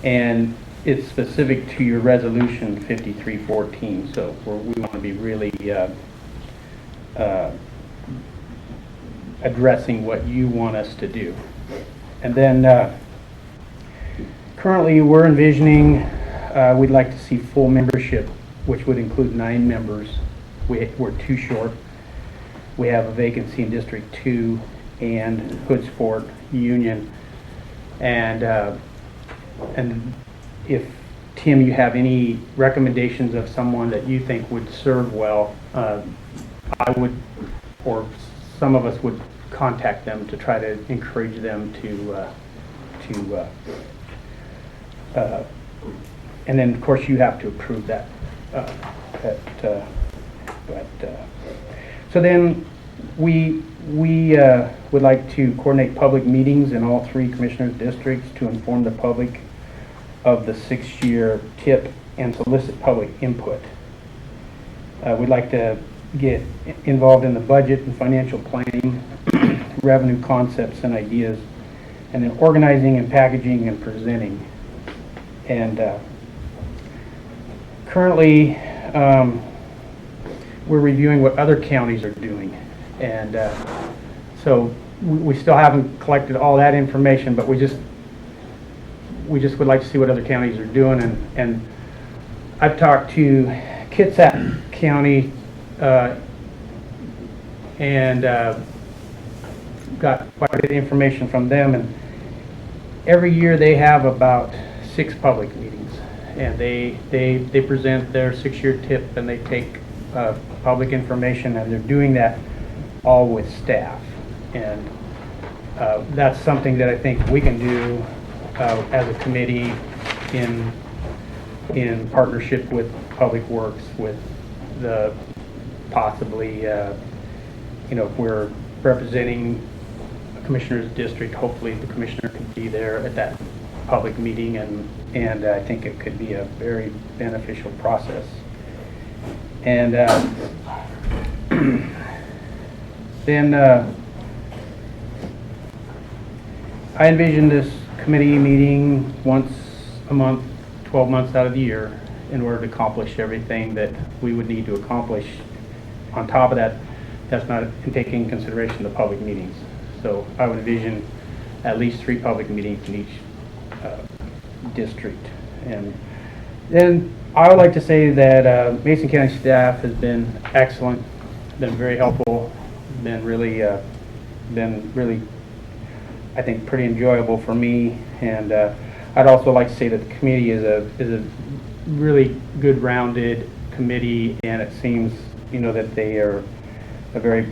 and it's specific to your resolution 5314. So we want to be really addressing what you want us to do. And then currently we're envisioning we'd like to see full membership, which would include 9 members. We're 2 short. We have a vacancy in District 2 and Hoodsport Union. And if, Tim, you have any recommendations of someone that you think would serve well, I would, or some of us would contact them to try to encourage them to and then of course you have to approve that. So then we would like to coordinate public meetings in all 3 commissioners' districts to inform the public of the 6-year tip and solicit public input. We'd like to get involved in the budget and financial planning, revenue concepts and ideas, and then organizing and packaging and presenting. And currently we're reviewing what other counties are doing, and so we still haven't collected all that information, but we just would like to see what other counties are doing. And I've talked to Kitsap County and got quite a bit of information from them, and every year they have about 6 public meetings, and they present their 6-year tip, and they take public information, and they're doing that all with staff. And that's something that I think we can do as a committee in partnership with Public Works, with the possibly, if we're representing a commissioner's district, hopefully the commissioner could be there at that public meeting, and I think it could be a very beneficial process. And then I envision this committee meeting once a month, 12 months out of the year, in order to accomplish everything that we would need to accomplish. On top of that, that's not taking into consideration the public meetings. So I would envision at least 3 public meetings in each district. And then I would like to say that Mason County staff has been excellent, been very helpful, been really, I think, pretty enjoyable for me. And I'd also like to say that the committee is a really good rounded committee, and it seems, that they are a very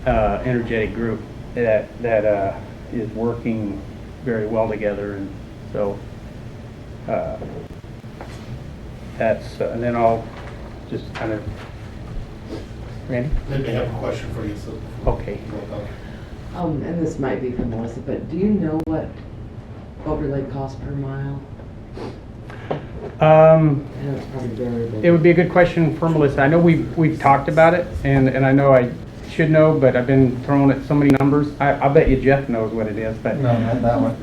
energetic group that is working very well together. And so that's, and then I'll just kind of, Randy? Then they have a question for you, so. Okay. And this might be for Melissa, but do you know what overlay costs per mile? I know it's probably variable. It would be a good question for Melissa. I know we've talked about it, and I know I should know, but I've been throwing at so many numbers. I bet you Jeff knows what it is, but No, not that one.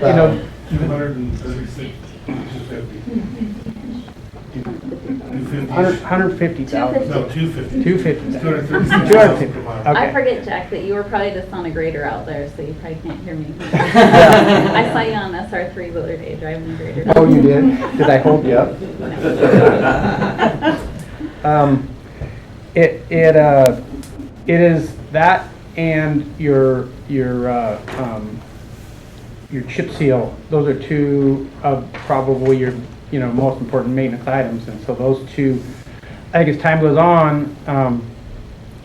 you know, 236, 250. 150,000. No, 250. 250. 236,000 per mile. Okay. I forget, Jack, that you were probably just on a grader out there, so you probably can't hear me. I saw you on SR3 the other day driving the grader. Oh, you did? Did I hold you up? It is that and your chip seal. Those are 2 of probably your most important maintenance items, and so those 2, I think as time goes on,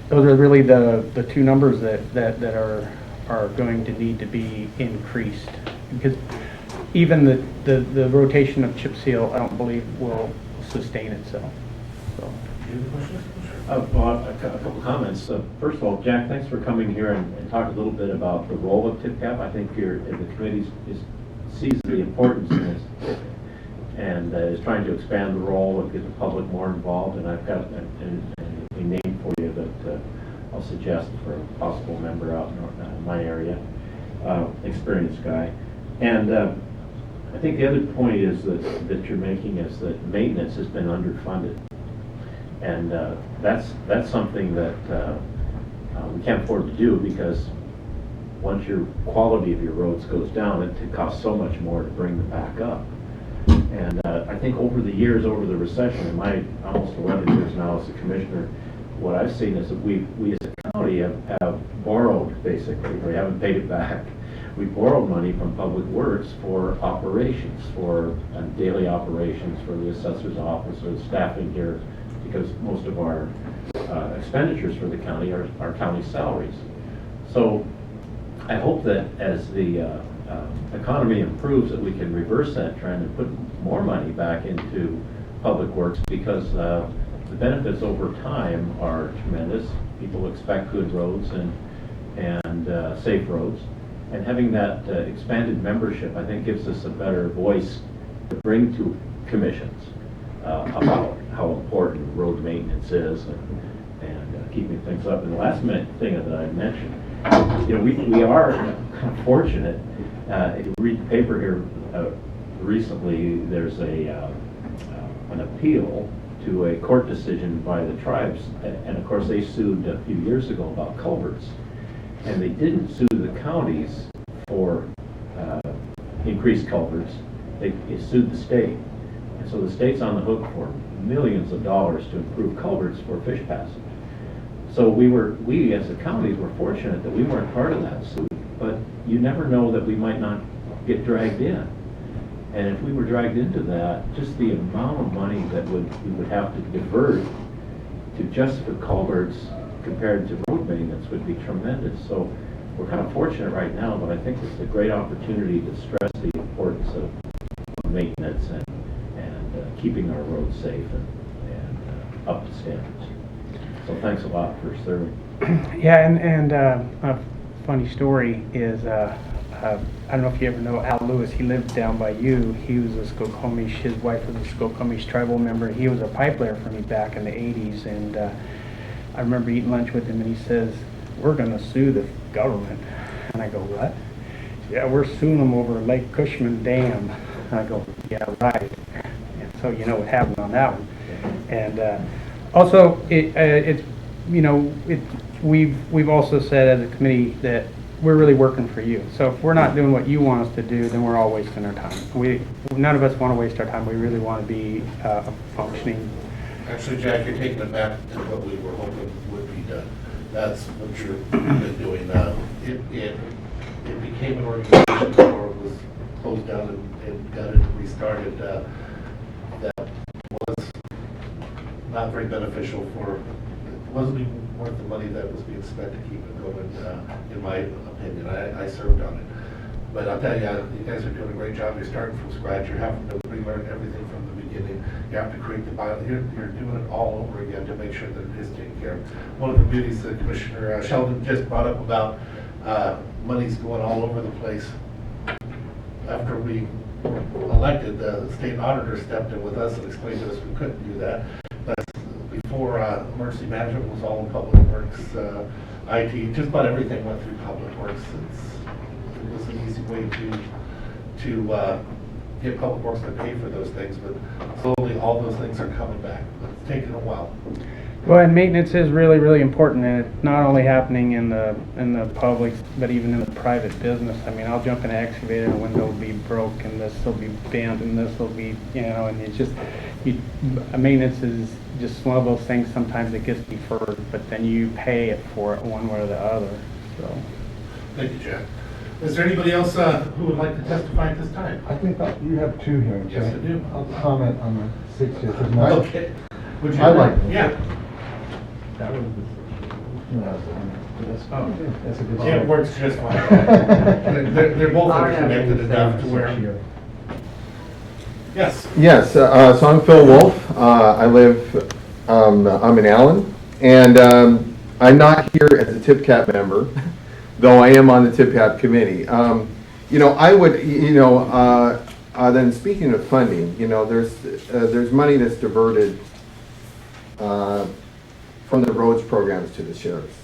those are really the 2 numbers that are going to need to be increased, because even the rotation of chip seal, I don't believe will sustain itself. So. Well, a couple comments. First of all, Jack, thanks for coming here and talk a little bit about the role of TIPCAP. I think the committee sees the importance in this and is trying to expand the role and get the public more involved. And I've got a name for you that I'll suggest for a possible member out in my area, experienced guy. And I think the other point is that you're making is that maintenance has been underfunded. And that's something that we can't afford to do, because once your quality of your roads goes down, it costs so much more to bring them back up. And I think over the years, over the recession, in my almost 11 years now as a commissioner, what I've seen is that we as a county have borrowed, basically. We haven't paid it back. We borrowed money from Public Works for operations, for daily operations, for the assessor's office or the staffing here, because most of our expenditures for the county are county salaries. So I hope that as the economy improves, that we can reverse that trend and put more money back into Public Works, because the benefits over time are tremendous. People expect good roads and safe roads. And having that expanded membership, I think, gives us a better voice to bring to commissions about how important road maintenance is and keeping things up. And the last thing that I mentioned, we are kind of fortunate. If you read the paper here recently, there's an appeal to a court decision by the tribes, and of course they sued a few years ago about culverts, and they didn't sue the counties for increased culverts. They sued the state. And so the state's on the hook for millions of dollars to improve culverts for fish passage. So we as a county were fortunate that we weren't part of that suit, but you never know that we might not get dragged in. And if we were dragged into that, just the amount of money that we would have to divert to just for culverts compared to road maintenance would be tremendous. So we're kind of fortunate right now, but I think it's a great opportunity to stress the importance of maintenance and keeping our roads safe and up to standards. So thanks a lot for serving. Yeah, and a funny story is, I don't know if you ever know Al Lewis. He lived down by you. He was a Skokomish, his wife was a Skokomish tribal member. He was a pipe layer for me back in the 80s, and I remember eating lunch with him, and he says, "We're going to sue the government." And I go, "What?" "Yeah, we're suing them over Lake Cushman Dam." And I go, "Yeah, right." And so you know what happened on that one. And also, we've also said as a committee that we're really working for you. So if we're not doing what you want us to do, then we're all wasting our time. None of us want to waste our time. We really want to be a functioning. Actually, Jack, you're taking it back to what we were hoping would be done. That's what you've been doing. It became an organization before it was closed down and gutted and restarted. That was not very beneficial for, it wasn't even worth the money that was being spent to keep it going, in my opinion. I served on it. But I'll tell you, you guys are doing a great job. You're starting from scratch. You're having to relearn everything from the beginning. You have to create the bylaw. You're doing it all over again to make sure that it is taken care of. One of the beauties that Commissioner Sheldon just brought up about money's going all over the place. After we were elected, the state auditor stepped in with us and explained to us we couldn't do that. But before, emergency management was all in public works, IT, just about everything went through public works. It was an easy way to get public works to pay for those things, but slowly all those things are coming back. But it's taken a while. Well, and maintenance is really, really important, and it's not only happening in the public, but even in the private business. I mean, I'll jump in an excavator and a window will be broke, and this will be bent, and this will be, and it's just, maintenance is just one of those things. Sometimes it gets deferred, but then you pay it for it one way or the other. So. Thank you, Jack. Is there anybody else who would like to testify at this time? I think you have two hearings. Yes, I do. I'll comment on the 6 years. Okay. Would you? I like it. Yeah. That was that's a good. Yeah, it works just fine. They're both interconnected enough to where. Yes. Yes, so I'm Phil Wolf. I live, I'm in Allen, and I'm not here as a TIPCAP member, though I am on the TIPCAP committee. I would, then speaking of funding, there's money that's diverted from the roads programs to the sheriff's,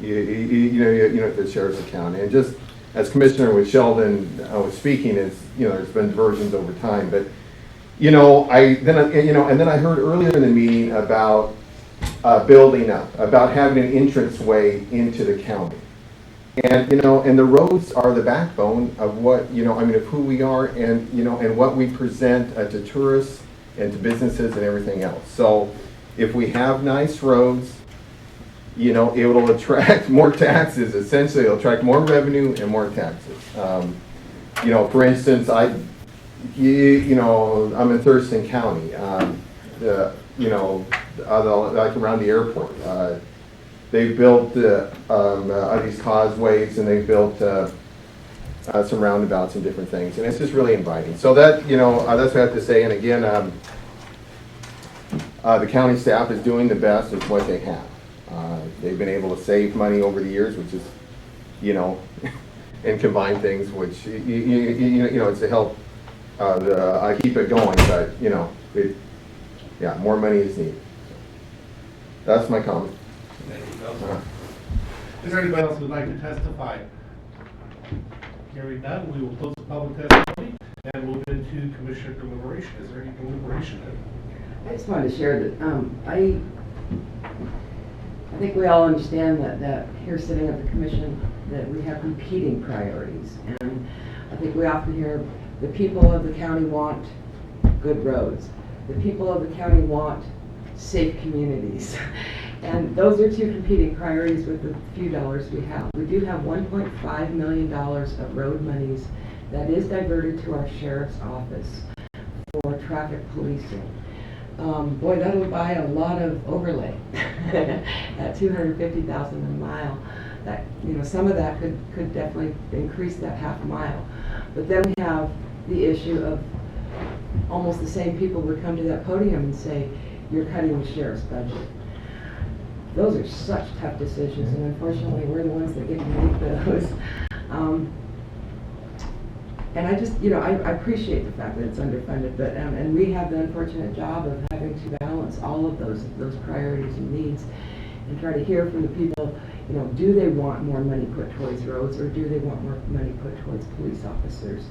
the sheriff's account. And just as Commissioner with Sheldon was speaking, there's been diversions over time. But and then I heard earlier in the meeting about building up, about having an entranceway into the county. And and the roads are the backbone of what of who we are, and and what we present to tourists and to businesses and everything else. So if we have nice roads, it will attract more taxes. Essentially, it'll attract more revenue and more taxes. For instance, I'm in Thurston County. Like around the airport, they've built these causeways, and they've built some roundabouts and different things, and it's just really inviting. So that that's what I have to say. And again, the county staff is doing the best with what they have. They've been able to save money over the years, which is, and combine things, which it's to help keep it going. But more money is needed. That's my comment. Thank you, Phil. Is there anybody else who would like to testify? Hearing none, we will close the public testimony and move into commissioner deliberation. Is there any deliberation? I just wanted to share that I think we all understand that here sitting at the commission that we have competing priorities, and I think we often hear the people of the county want good roads. The people of the county want safe communities. And those are two competing priorities with the few dollars we have. We do have $1.5 million of road monies that is diverted to our sheriff's office for traffic policing. Boy, that'll buy a lot of overlay at $250,000 a mile. that, some of that could definitely increase that half a mile. But then we have the issue of almost the same people would come to that podium and say, you're cutting the sheriff's budget. Those are such tough decisions, and unfortunately, we're the ones that get to make those. And I just, I appreciate the fact that it's underfunded, but, and we have the unfortunate job of having to balance all of those priorities and needs and try to hear from the people, do they want more money put towards roads, or do they want more money put towards police officers?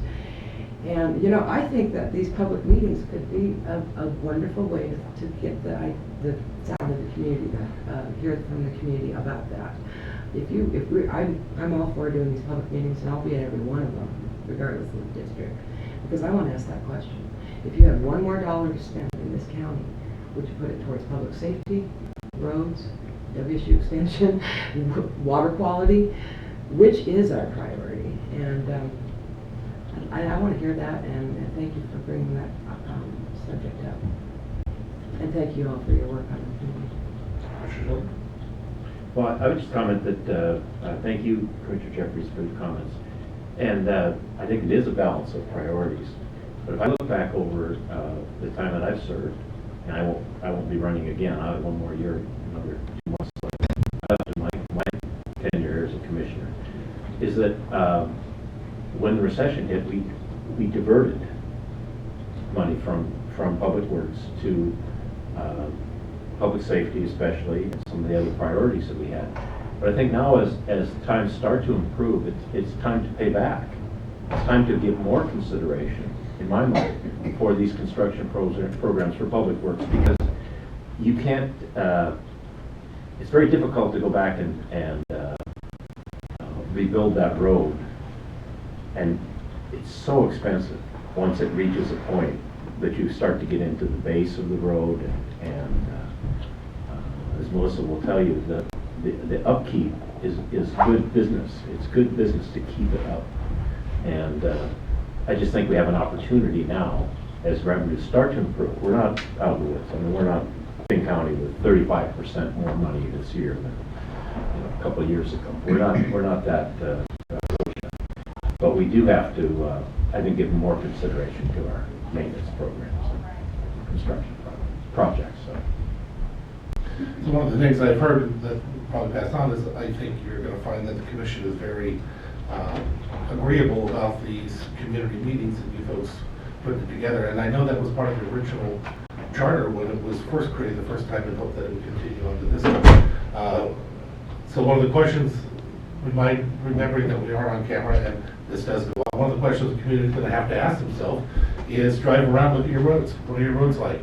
And, I think that these public meetings could be a wonderful way to get the sound of the community, hear from the community about that. I'm all for doing these public meetings, and I'll be at every one of them, regardless of the district, because I want to ask that question. If you had one more dollar to spend in this county, would you put it towards public safety, roads, WSU extension, water quality? Which is our priority? And I want to hear that, and thank you for bringing that subject up. And thank you all for your work on it. Well, I would just comment that, thank you, Commissioner Jeffries, for the comments. And I think it is a balance of priorities. But if I look back over the time that I've served, and I won't be running again, I have one more year, another 2 months left in my tenure as a commissioner, is that when the recession hit, we diverted money from public works to public safety, especially, and some of the other priorities that we had. But I think now, as times start to improve, it's time to pay back. It's time to give more consideration, in my mind, for these construction programs for public works, because you can't. It's very difficult to go back and rebuild that road, and it's so expensive once it reaches a point that you start to get into the base of the road, and as Melissa will tell you, the upkeep is good business. It's good business to keep it up. And I just think we have an opportunity now, as revenues start to improve. We're not out of the woods. I mean, we're not King County with 35% more money this year than a couple of years ago. We're not that close yet. But we do have to, I think, give more consideration to our maintenance programs and construction projects. So one of the things I've heard that probably passed on is I think you're going to find that the commission is very agreeable about these community meetings that you folks put together. And I know that was part of the original charter when it was first created the first time, and hope that it would continue on to this one. So one of the questions, remembering that we are on camera and this does go on, one of the questions the community is going to have to ask themselves is drive around, look at your roads. What are your roads like?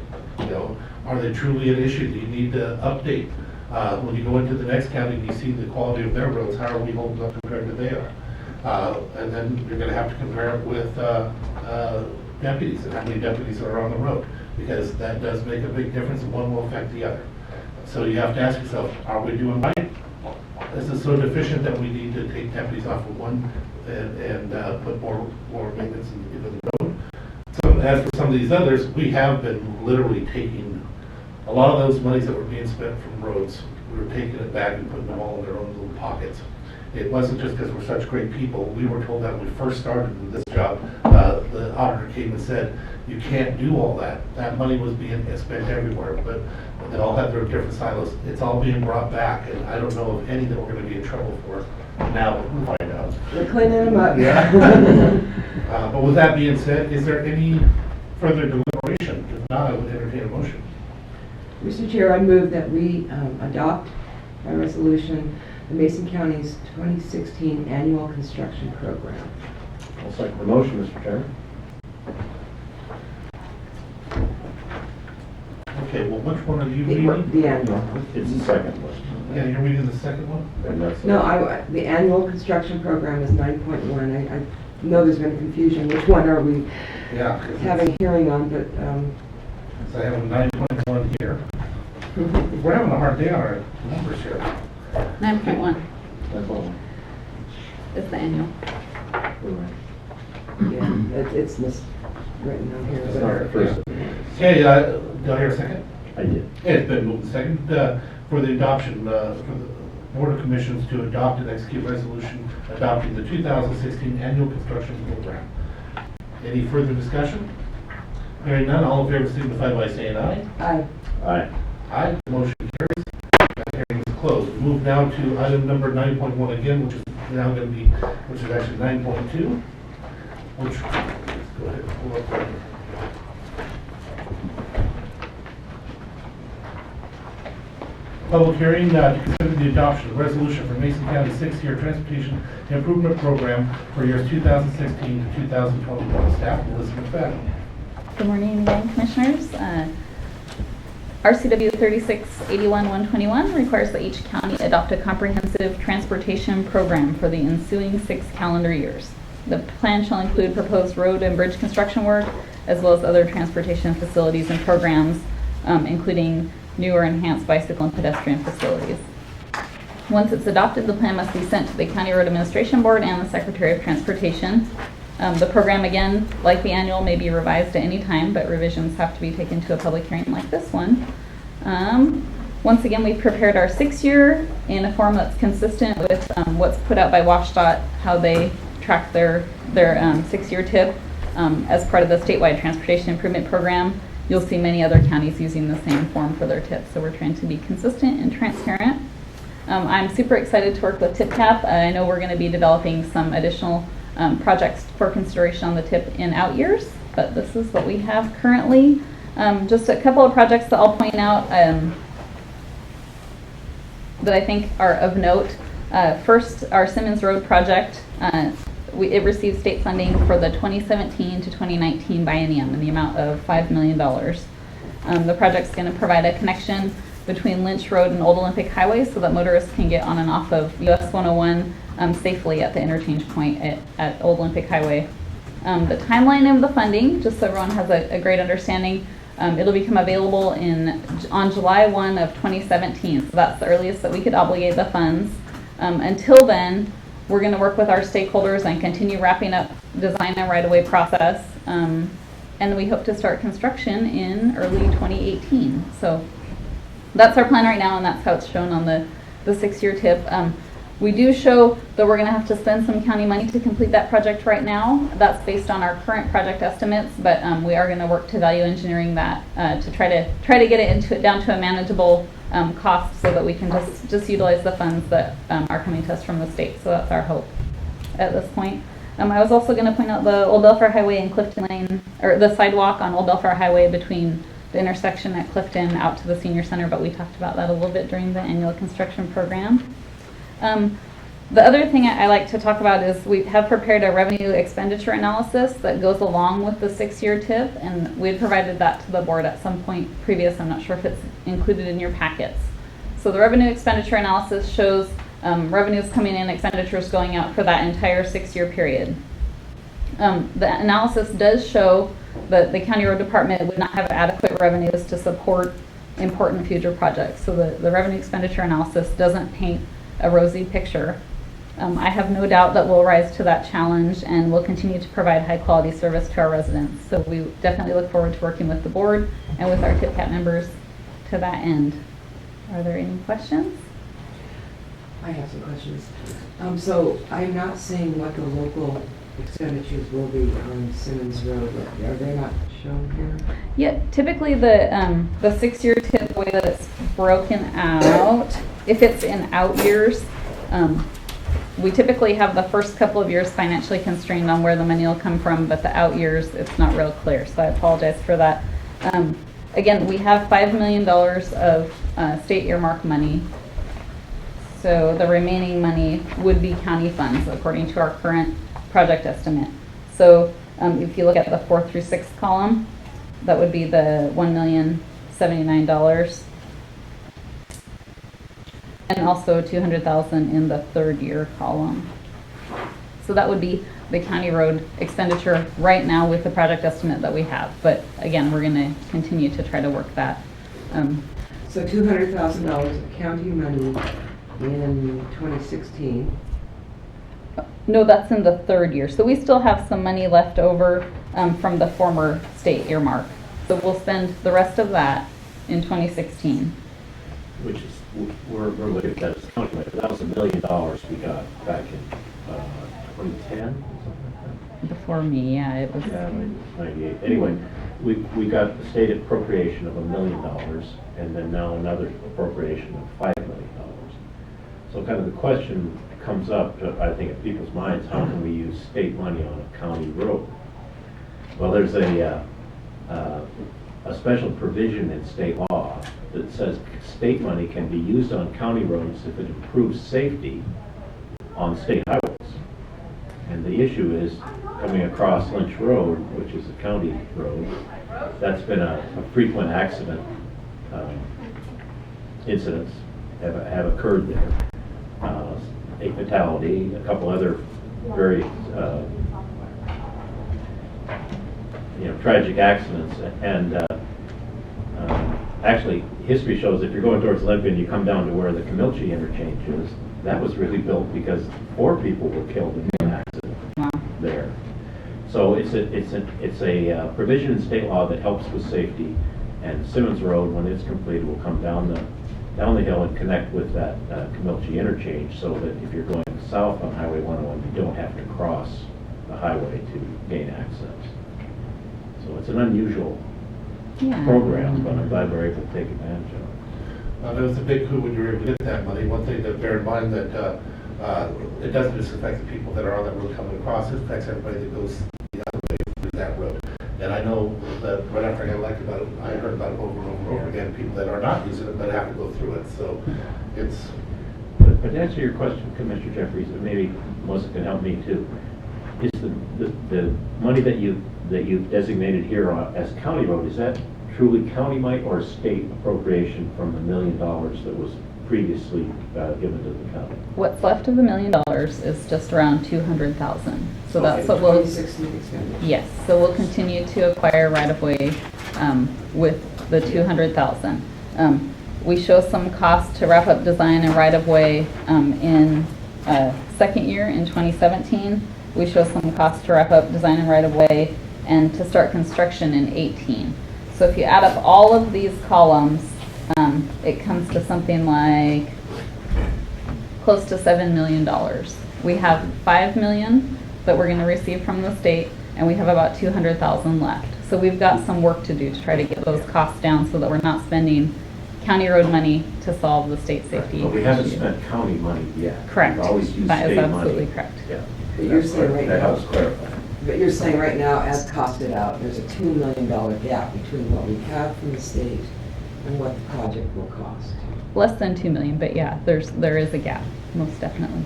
Are they truly an issue? Do you need to update? When you go into the next county and you see the quality of their roads, how are we holding up compared to theirs? And then you're going to have to compare it with deputies and how many deputies are on the road, because that does make a big difference, and one will affect the other. So you have to ask yourself, are we doing right? Is it so deficient that we need to take deputies off of one and put more maintenance into the road? So as for some of these others, we have been literally taking a lot of those monies that were being spent from roads, we were taking it back and putting them all in their own little pockets. It wasn't just because we're such great people. We were told that when we first started in this job, the auditor came and said, you can't do all that. That money was being spent everywhere, but they all have their different silos. It's all being brought back, and I don't know of any that we're going to be in trouble for. Now we'll find out. We're cleaning them up. Yeah. But with that being said, is there any further deliberation? If not, I would entertain a motion. Mr. Chair, I move that we adopt by resolution the Mason County's 2016 annual construction program. I'll second the motion, Mr. Chairman. Okay, well, which one are you reading? The annual. It's the second one. Yeah, you're reading the second one? And that's No, the annual construction program is 9.1. I know there's been confusion. Which one are we having a hearing on? But So I have a 9.1 here. We're having a hard day on our numbers here. 9.1 that's all. is the annual. yeah, it's written on here. It's but- not the first. Okay, do I hear a second? I did. It's been moved second for the adoption, for Board of Commissioners to adopt and execute resolution adopting the 2016 annual construction program. Any further discussion? Hearing none, all in favor signify by saying aye. Aye. Aye. Aye, the motion carries. That hearing is closed. We move now to item number 9.1 again, which is now going to be, which is actually 9.2, which, let's go ahead and pull up that. Public hearing to consider the adoption of resolution for Mason County 6-year transportation improvement program for years 2016 to 2021. Staff, Elizabeth Fadden. Good morning again, Commissioners. RCW 3681-121 requires that each county adopt a comprehensive transportation program for the ensuing 6 calendar years. The plan shall include proposed road and bridge construction work, as well as other transportation facilities and programs, including new or enhanced bicycle and pedestrian facilities. Once it's adopted, the plan must be sent to the County Road Administration Board and the Secretary of Transportation. The program, again, like the annual, may be revised at any time, but revisions have to be taken to a public hearing like this one. Once again, we've prepared our 6-year in a form that's consistent with what's put out by WashDOT, how they track their 6-year TIP as part of the statewide transportation improvement program. You'll see many other counties using the same form for their TIP, so we're trying to be consistent and transparent. I'm super excited to work with TIPCAP. I know we're going to be developing some additional projects for consideration on the TIP in out years, but this is what we have currently. Just a couple of projects that I'll point out that I think are of note. First, our Simmons Road project. It received state funding for the 2017 to 2019 biennium in the amount of $5 million. The project's going to provide a connection between Lynch Road and Old Olympic Highway so that motorists can get on and off of US 101 safely at the interchange point at Old Olympic Highway. The timeline of the funding, just so everyone has a great understanding, it'll become available on July 1 of 2017. So that's the earliest that we could obligate the funds. Until then, we're going to work with our stakeholders and continue wrapping up design and right-of-way process. And we hope to start construction in early 2018. So that's our plan right now, and that's how it's shown on the 6-year TIP. We do show that we're going to have to spend some county money to complete that project right now. That's based on our current project estimates, but we are going to work to value engineering that to try to get it down to a manageable cost so that we can just utilize the funds that are coming to us from the state. So that's our hope at this point. I was also going to point out the Old Bellflower Highway and Clifton Lane, or the sidewalk on Old Bellflower Highway between the intersection at Clifton out to the senior center, but we talked about that a little bit during the annual construction program. The other thing I like to talk about is we have prepared a revenue expenditure analysis that goes along with the 6-year TIP, and we had provided that to the board at some point previous. I'm not sure if it's included in your packets. So the revenue expenditure analysis shows revenues coming in, expenditures going out for that entire 6-year period. The analysis does show that the county road department would not have adequate revenues to support important future projects. So the revenue expenditure analysis doesn't paint a rosy picture. I have no doubt that we'll rise to that challenge and we'll continue to provide high quality service to our residents. So we definitely look forward to working with the board and with our TIPCAP members to that end. Are there any questions? I have some questions. So I'm not seeing what the local expenditures will be on Simmons Road. Are they not shown here? Yeah, typically the 6-year TIP, the way that it's broken out, if it's in out years, we typically have the first couple of years financially constrained on where the money will come from, but the out years, it's not real clear. So I apologize for that. Again, we have $5 million of state earmark money. So the remaining money would be county funds according to our current project estimate. So if you look at the 4 through 6 column, that would be the $1,079,000. And also $200,000 in the 3rd year column. So that would be the county road expenditure right now with the project estimate that we have. But again, we're going to continue to try to work that. So $200,000 of county money in 2016. No, that's in the 3rd year. So we still have some money left over from the former state earmark. So we'll spend the rest of that in 2016. which is, we're looking at that as county money. That was $1 million we got back in 2010, something like that. Before me, yeah, it was. Yeah, 98. Anyway, we got the state appropriation of $1 million, and then now another appropriation of $5 million. So kind of the question comes up, I think, in people's minds, how can we use state money on a county road? Well, there's a special provision in state law that says state money can be used on county roads if it improves safety on state highways. And the issue is coming across Lynch Road, which is a county road, that's been a frequent accident. Incidents have occurred there. A fatality, a couple other very tragic accidents, and actually history shows if you're going towards Olympia and you come down to where the Camilchi interchange is, that was really built because 4 people were killed in an accident there. So it's a provision in state law that helps with safety, and Simmons Road, when it's completed, will come down the hill and connect with that Camilchi interchange, so that if you're going south on Highway 101, you don't have to cross the highway to gain access. So it's an unusual program, but I'm glad we're able to take advantage of it. There was a big coup when you were able to get that money. One thing to bear in mind that it doesn't just affect the people that are on that road coming across, it affects everybody that goes the other way through that road. And I know that right after I got elected, I heard about it over and over and over again, people that are not using it but have to go through it. So it's... But to answer your question, Commissioner Jeffries, and maybe Melissa can help me too, is the money that you've designated here as county road, is that truly county money or state appropriation from the $1 million that was previously given to the county? What's left of the $1 million is just around 200,000. So that's what we'll. 2016 expenditure. Yes, so we'll continue to acquire right-of-way with the 200,000. We show some cost to wrap up design and right-of-way in second year in 2017. We show some cost to wrap up design and right-of-way and to start construction in 18. So if you add up all of these columns, it comes to something like close to $7 million. We have $5 million that we're going to receive from the state, and we have about 200,000 left. So we've got some work to do to try to get those costs down so that we're not spending county road money to solve the state safety. But we haven't issue. spent county money yet. Correct. We've always used That is state absolutely money. correct. Yeah. But you're saying right That now, helps clarify. but you're saying right now, as costed out, there's a $2 million gap between what we have from the state and what the project will cost. Less than 2 million, but yeah, there is a gap, most definitely.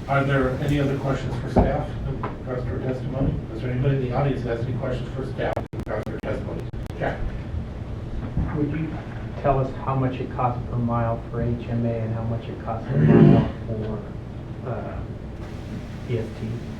Are there any other questions for staff in regards to her testimony? Is there anybody in the audience that has any questions for staff in regards to her testimony? Jack? Would you tell us how much it costs per mile for HMA and how much it costs per mile for EFT?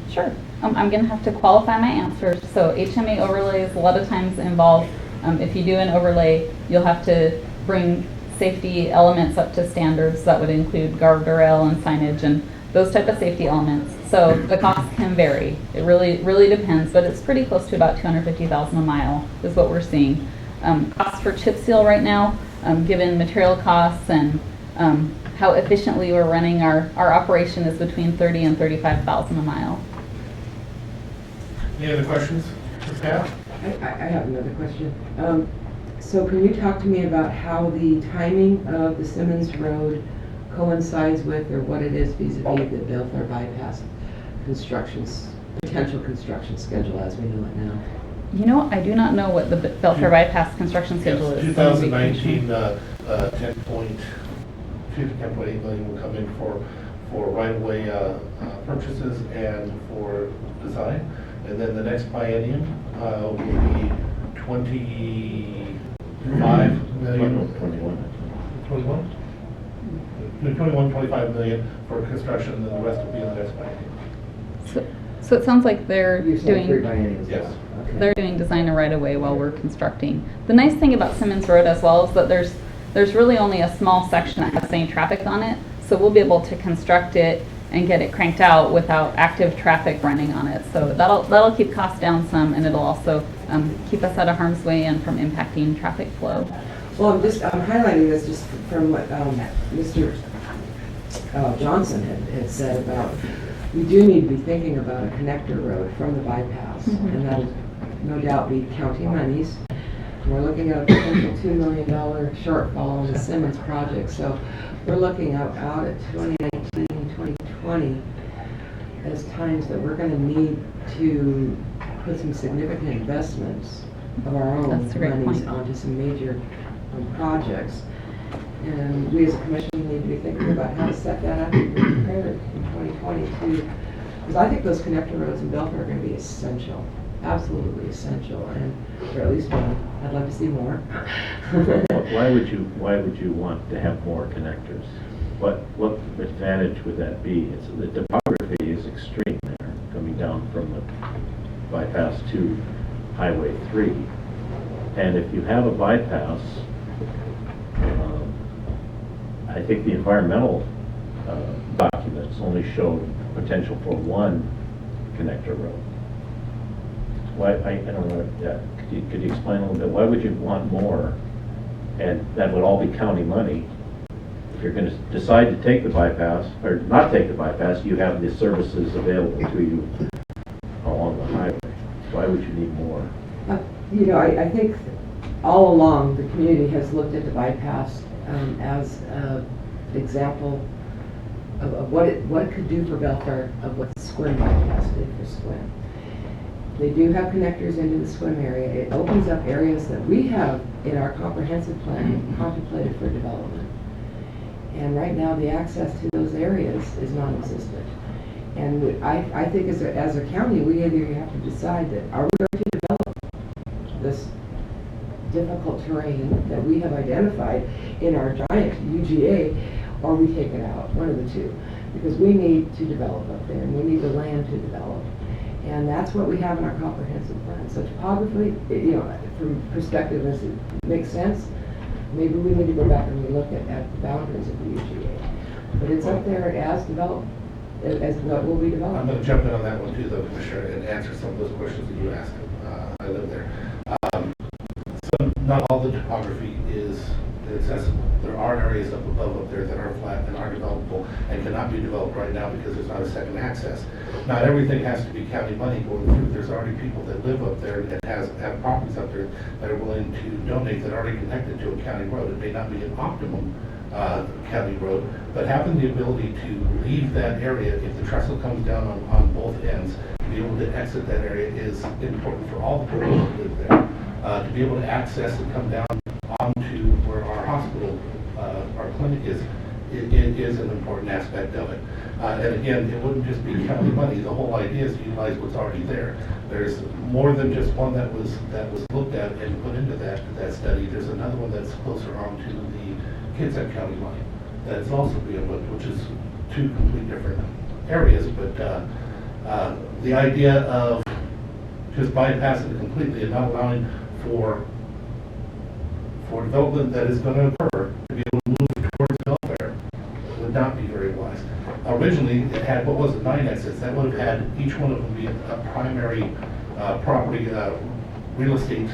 Sure. I'm going to have to qualify my answers. So HMA overlays a lot of times involve, if you do an overlay, you'll have to bring safety elements up to standards. That would include guardrail and signage and those type of safety elements. So the cost can vary. It really depends, but it's pretty close to about $250,000 a mile is what we're seeing. Costs for chip seal right now, given material costs and how efficiently we're running our operation, is between $30,000 and $35,000 a mile. Any other questions for staff? I have another question. So can you talk to me about how the timing of the Simmons Road coincides with, or what it is vis-a-vis the Belfair bypass potential construction schedule as we know it now? You know, I do not know what the Belfair bypass construction schedule is. 2019, 10.8 million will come in for right-of-way purchases and for design. And then the next biennium will be 25 million. 21? 25 million for construction, and then the rest will be in the next biennium. So it sounds like they're You're saying three doing bienniums? Yes. Okay. they're doing design and right away while we're constructing. The nice thing about Simmons Road as well is that there's really only a small section that has any traffic on it, so we'll be able to construct it and get it cranked out without active traffic running on it. So that'll keep costs down some, and it'll also keep us out of harm's way and from impacting traffic flow. Well, I'm highlighting this just from what Mr. Johnson had said about, we do need to be thinking about a connector road from the bypass, and that'll no doubt be county monies. We're looking at a potential $2 million shortfall on the Simmons project, so we're looking out at 2019, 2020 as times that we're going to need to put some significant investments of our own That's a great monies point. onto some major projects. And we as a commission need to be thinking about how to set that up and be prepared in 2022. Because I think those connector roads in Belfair are going to be essential, absolutely essential, and for at least one. I'd like to see more. Why would you want to have more connectors? What advantage would that be? The topography is extreme there, coming down from the bypass to Highway 3. And if you have a bypass, I think the environmental documents only show potential for one connector road. Why, I don't know, could you explain a little bit, why would you want more? And that would all be county money. If you're going to decide to take the bypass, or not take the bypass, you have the services available to you along the highway. Why would you need more? You know, I think all along the community has looked at the bypass as an example of what it could do for Belfair, of what the Squim bypass did for Squim. They do have connectors into the Squim area. It opens up areas that we have in our comprehensive plan contemplated for development. And right now the access to those areas is non-existent. And I think as a county, we either have to decide that are we going to develop this difficult terrain that we have identified in our giant UGA, or we take it out, one of the two. Because we need to develop up there, and we need the land to develop. And that's what we have in our comprehensive plan. So topographically, you know, from perspective, as it makes sense, maybe we need to go back and look at the boundaries of the UGA. But it's up there as developed, as what will be developed. I'm going to jump in on that one too, though, Commissioner, and answer some of those questions that you asked. I live there. So not all the topography is accessible. There are areas up above up there that are flat and are developable and cannot be developed right now because there's not a second access. Not everything has to be county money going through. There's already people that live up there and have properties up there that are willing to donate that are already connected to a county road. It may not be an optimum county road, but having the ability to leave that area if the trestle comes down on both ends, to be able to exit that area is important for all the people that live there. To be able to access and come down onto where our hospital, our clinic is an important aspect of it. And again, it wouldn't just be county money. The whole idea is to utilize what's already there. There's more than just one that was looked at and put into that study. There's another one that's closer on to the kids at county money that's also being looked, which is two completely different areas. But the idea of just bypassing it completely and not allowing for development that is going to occur to be able to move towards Belfair would not be very wise. Originally, it had, what was it, 9 exits. That would have had each one of them be a primary property real estate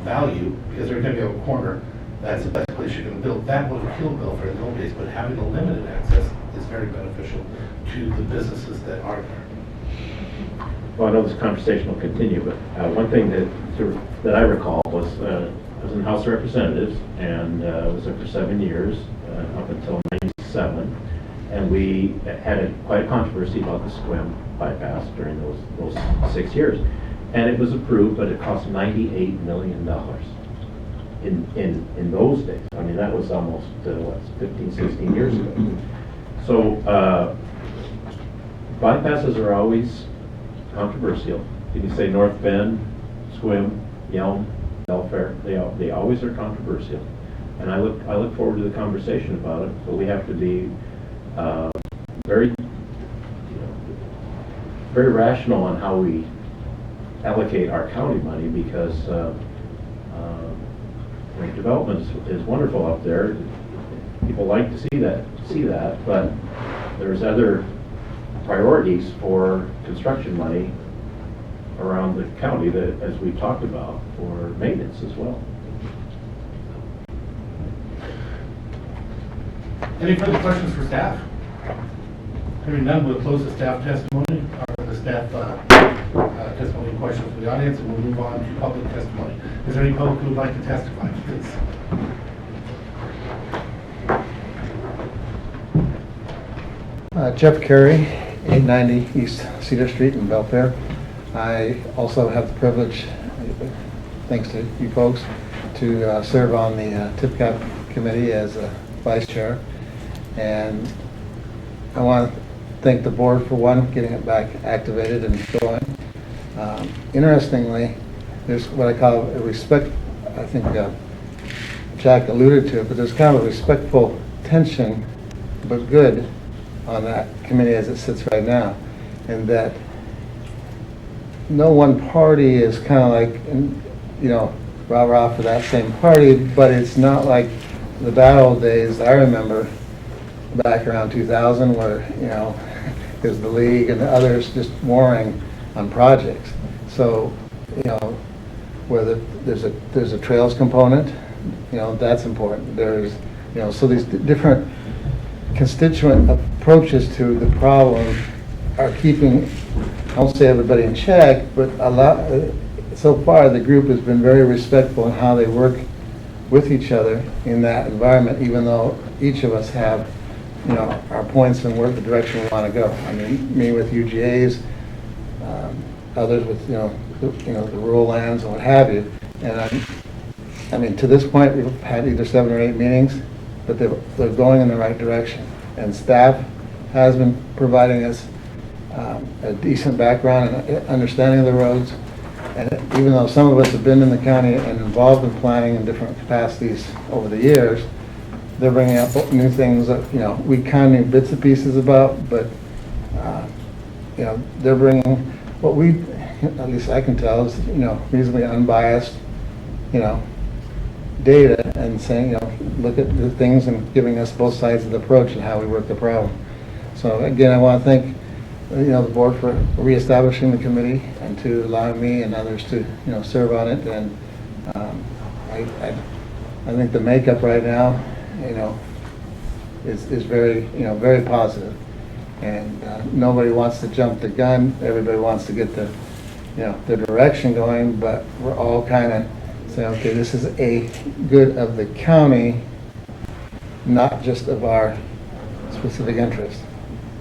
value, because they're going to be a corner. That's the best place you're going to build. That would have killed Belfair in the old days, but having a limited access is very beneficial to the businesses that are there. Well, I know this conversation will continue, but one thing that I recall was I was in the House of Representatives, and was there for 7 years, up until '97, and we had quite a controversy about the Squim bypass during those 6 years, and it was approved, but it cost $98 million in those days. I mean, that was almost 15, 16 years ago. So bypasses are always controversial. You can say North Bend, Squim, Yelm, Belfair, they always are controversial. And I look forward to the conversation about it, but we have to be very rational on how we allocate our county money, because development is wonderful up there. People like to see that, but there's other priorities for construction money around the county that, as we talked about, for maintenance as well. Any further questions for staff? Hearing none, we'll close the staff testimony, or the staff testimony and questions from the audience, and we'll move on to public testimony. Is there any public who would like to testify, please? Jeff Carey, 890 East Cedar Street in Belfair. I also have the privilege, thanks to you folks, to serve on the TIPCAP committee as a vice chair. And I want to thank the board for one, getting it back activated and going. Interestingly, there's what I call a respect, I think Jack alluded to it, but there's kind of a respectful tension, but good, on that committee as it sits right now, and that no one party is kind of like, you know, rah-rah for that same party, but it's not like the bad old days I remember back around 2000 where, you know, there's the league and the others just warring on projects. So, you know, whether there's a trails component, you know, that's important. There's, you know, so these different constituent approaches to the problem are keeping, I won't say everybody in check, but a lot, so far the group has been very respectful in how they work with each other in that environment, even though each of us have, you know, our points and where the direction we want to go. I mean, me with UGAs, others with, you know, the rural lands and what have you. And I mean, to this point, we've had either 7 or 8 meetings, but they're going in the right direction. And staff has been providing us a decent background and understanding of the roads. And even though some of us have been in the county and involved in planning in different capacities over the years, they're bringing up new things that, you know, we kind of knew bits and pieces about, but, you know, they're bringing what we, at least I can tell, is, you know, reasonably unbiased, you know, data and saying, you know, look at the things and giving us both sides of the approach and how we work the problem. So again, I want to thank, you know, the board for reestablishing the committee and to allowing me and others to, you know, serve on it. And I think the makeup right now, you know, is very, you know, very positive. And nobody wants to jump the gun. Everybody wants to get the, you know, the direction going, but we're all kind of saying, okay, this is a good of the county, not just of our specific interest.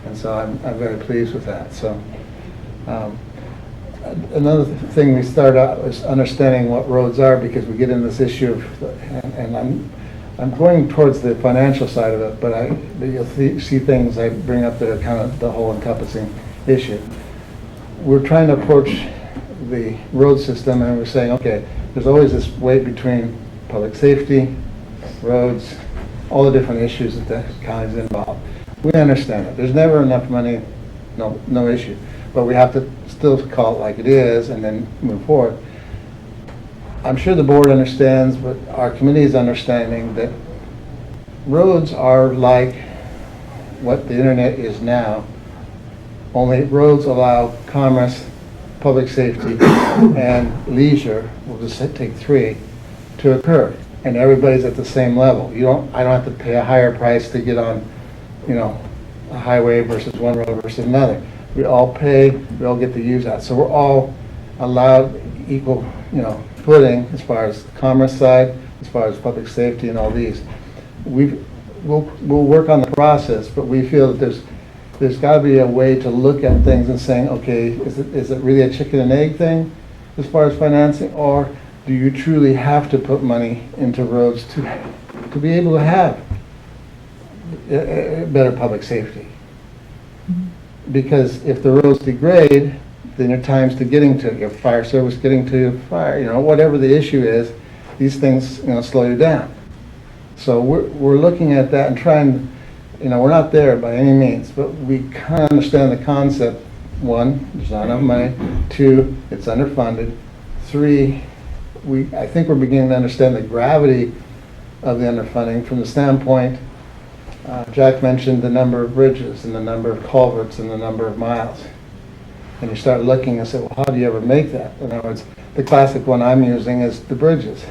And so I'm very pleased with that. So another thing we start out is understanding what roads are, because we get in this issue of, and I'm going towards the financial side of it, but you'll see things I bring up that are kind of the whole encompassing issue. We're trying to approach the road system and we're saying, okay, there's always this weight between public safety, roads, all the different issues that the county's involved. We understand it. There's never enough money, no issue. But we have to still call it like it is and then move forward. I'm sure the board understands, but our committee is understanding that roads are like what the internet is now, only roads allow commerce, public safety, and leisure, we'll just take 3, to occur. And everybody's at the same level. I don't have to pay a higher price to get on, you know, a highway versus one road versus another. We all pay, we all get to use that. So we're all allowed equal, you know, footing as far as the commerce side, as far as public safety and all these. We'll work on the process, but we feel that there's got to be a way to look at things and saying, okay, is it really a chicken and egg thing as far as financing, or do you truly have to put money into roads to be able to have better public safety? Because if the roads degrade, then your times to getting to your fire service, getting to your fire, you know, whatever the issue is, these things, you know, slow you down. So we're looking at that and trying, you know, we're not there by any means, but we kind of understand the concept. 1, there's not enough money. 2, it's underfunded. 3, I think we're beginning to understand the gravity of the underfunding from the standpoint, Jack mentioned the number of bridges and the number of culverts and the number of miles. And you start looking and say, well, how do you ever make that? In other words, the classic one I'm using is the bridges.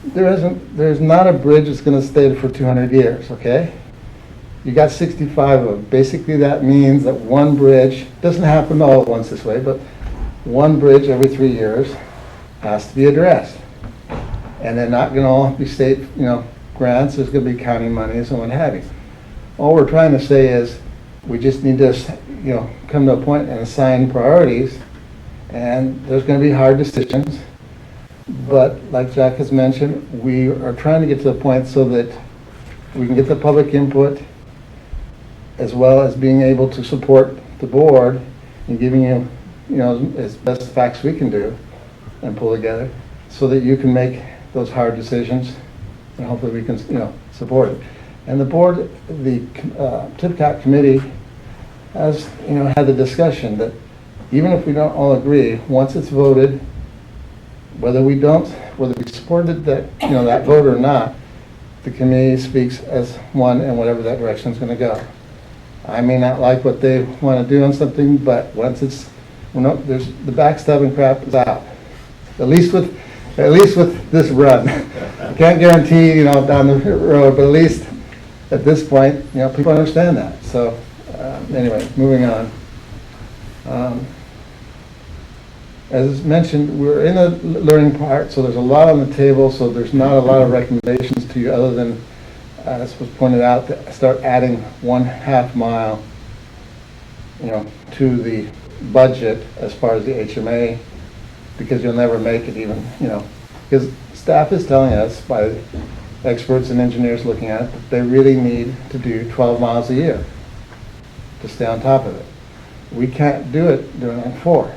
There's not a bridge that's going to stay for 200 years, okay? You got 65 of them. Basically, that means that one bridge, doesn't happen all at once this way, but one bridge every 3 years has to be addressed. And they're not going to all be state, grants. There's going to be county monies and what have you. All we're trying to say is we just need to, come to a point and assign priorities. And there's going to be hard decisions. But like Jack has mentioned, we are trying to get to the point so that we can get the public input as well as being able to support the board in giving you, as best facts we can do and pull together so that you can make those hard decisions and hopefully we can, support it. And the board, the TIPCAT committee has, had the discussion that even if we don't all agree, once it's voted, whether we supported that, that vote or not, the committee speaks as one and whatever that direction is going to go. I may not like what they want to do on something, but once it's, there's the backstabbing crap is out. At least with this run. I can't guarantee, down the road, but at least at this point, people understand that. So anyway, moving on. As mentioned, we're in a learning part, so there's a lot on the table, so there's not a lot of recommendations to you other than, as was pointed out, to start adding 1/2 mile, to the budget as far as the HMA, because you'll never make it even, because staff is telling us by experts and engineers looking at it that they really need to do 12 miles a year to stay on top of it. We can't do it doing it 4.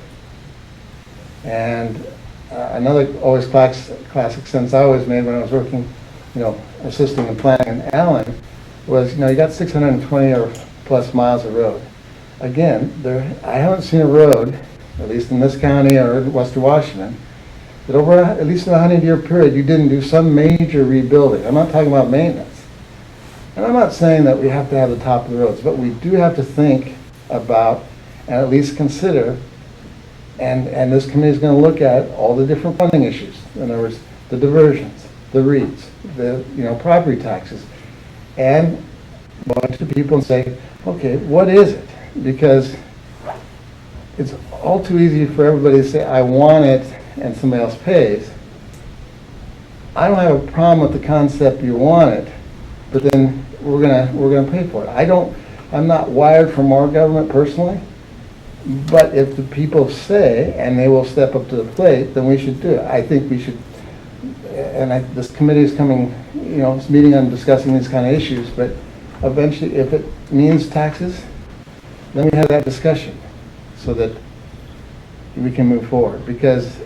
And another always classic sense I always made when I was working, assisting in planning in Allen was, you got 620 or plus miles of road. Again, I haven't seen a road, at least in this county or in Western Washington, that over at least a 100-year period you didn't do some major rebuilding. I'm not talking about maintenance. And I'm not saying that we have to have the top of the roads, but we do have to think about and at least consider, and this committee is going to look at all the different funding issues. In other words, the diversions, the REITs, the property taxes, and go to people and say, okay, what is it? Because it's all too easy for everybody to say, I want it, and somebody else pays. I don't have a problem with the concept you want it, but then we're gonna pay for it. I'm not wired for more government personally, but if the people say, and they will step up to the plate, then we should do it. I think we should, and this committee is coming, it's meeting on discussing these kind of issues, but eventually, if it means taxes, then we have that discussion so that we can move forward. Because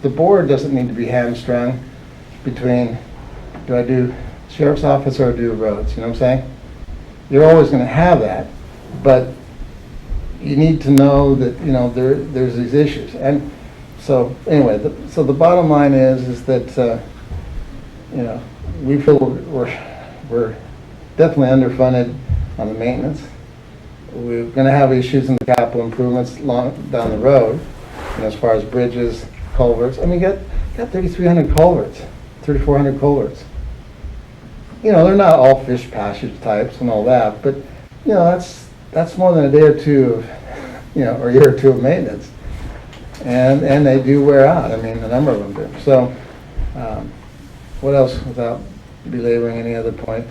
the board doesn't need to be hamstrung between, do I do sheriff's office or do roads? You know what I'm saying? You're always going to have that, but you need to know that there's these issues. And so anyway, so the bottom line is that we feel we're definitely underfunded on the maintenance. We're going to have issues in the capital improvements down the road, as far as bridges, culverts. I mean, you got 3,300 culverts, 3,400 culverts. They're not all fish passage types and all that, but that's more than a day or two of, or a year or two of maintenance, and they do wear out. I mean, a number of them do. So, what else without belaboring any other point?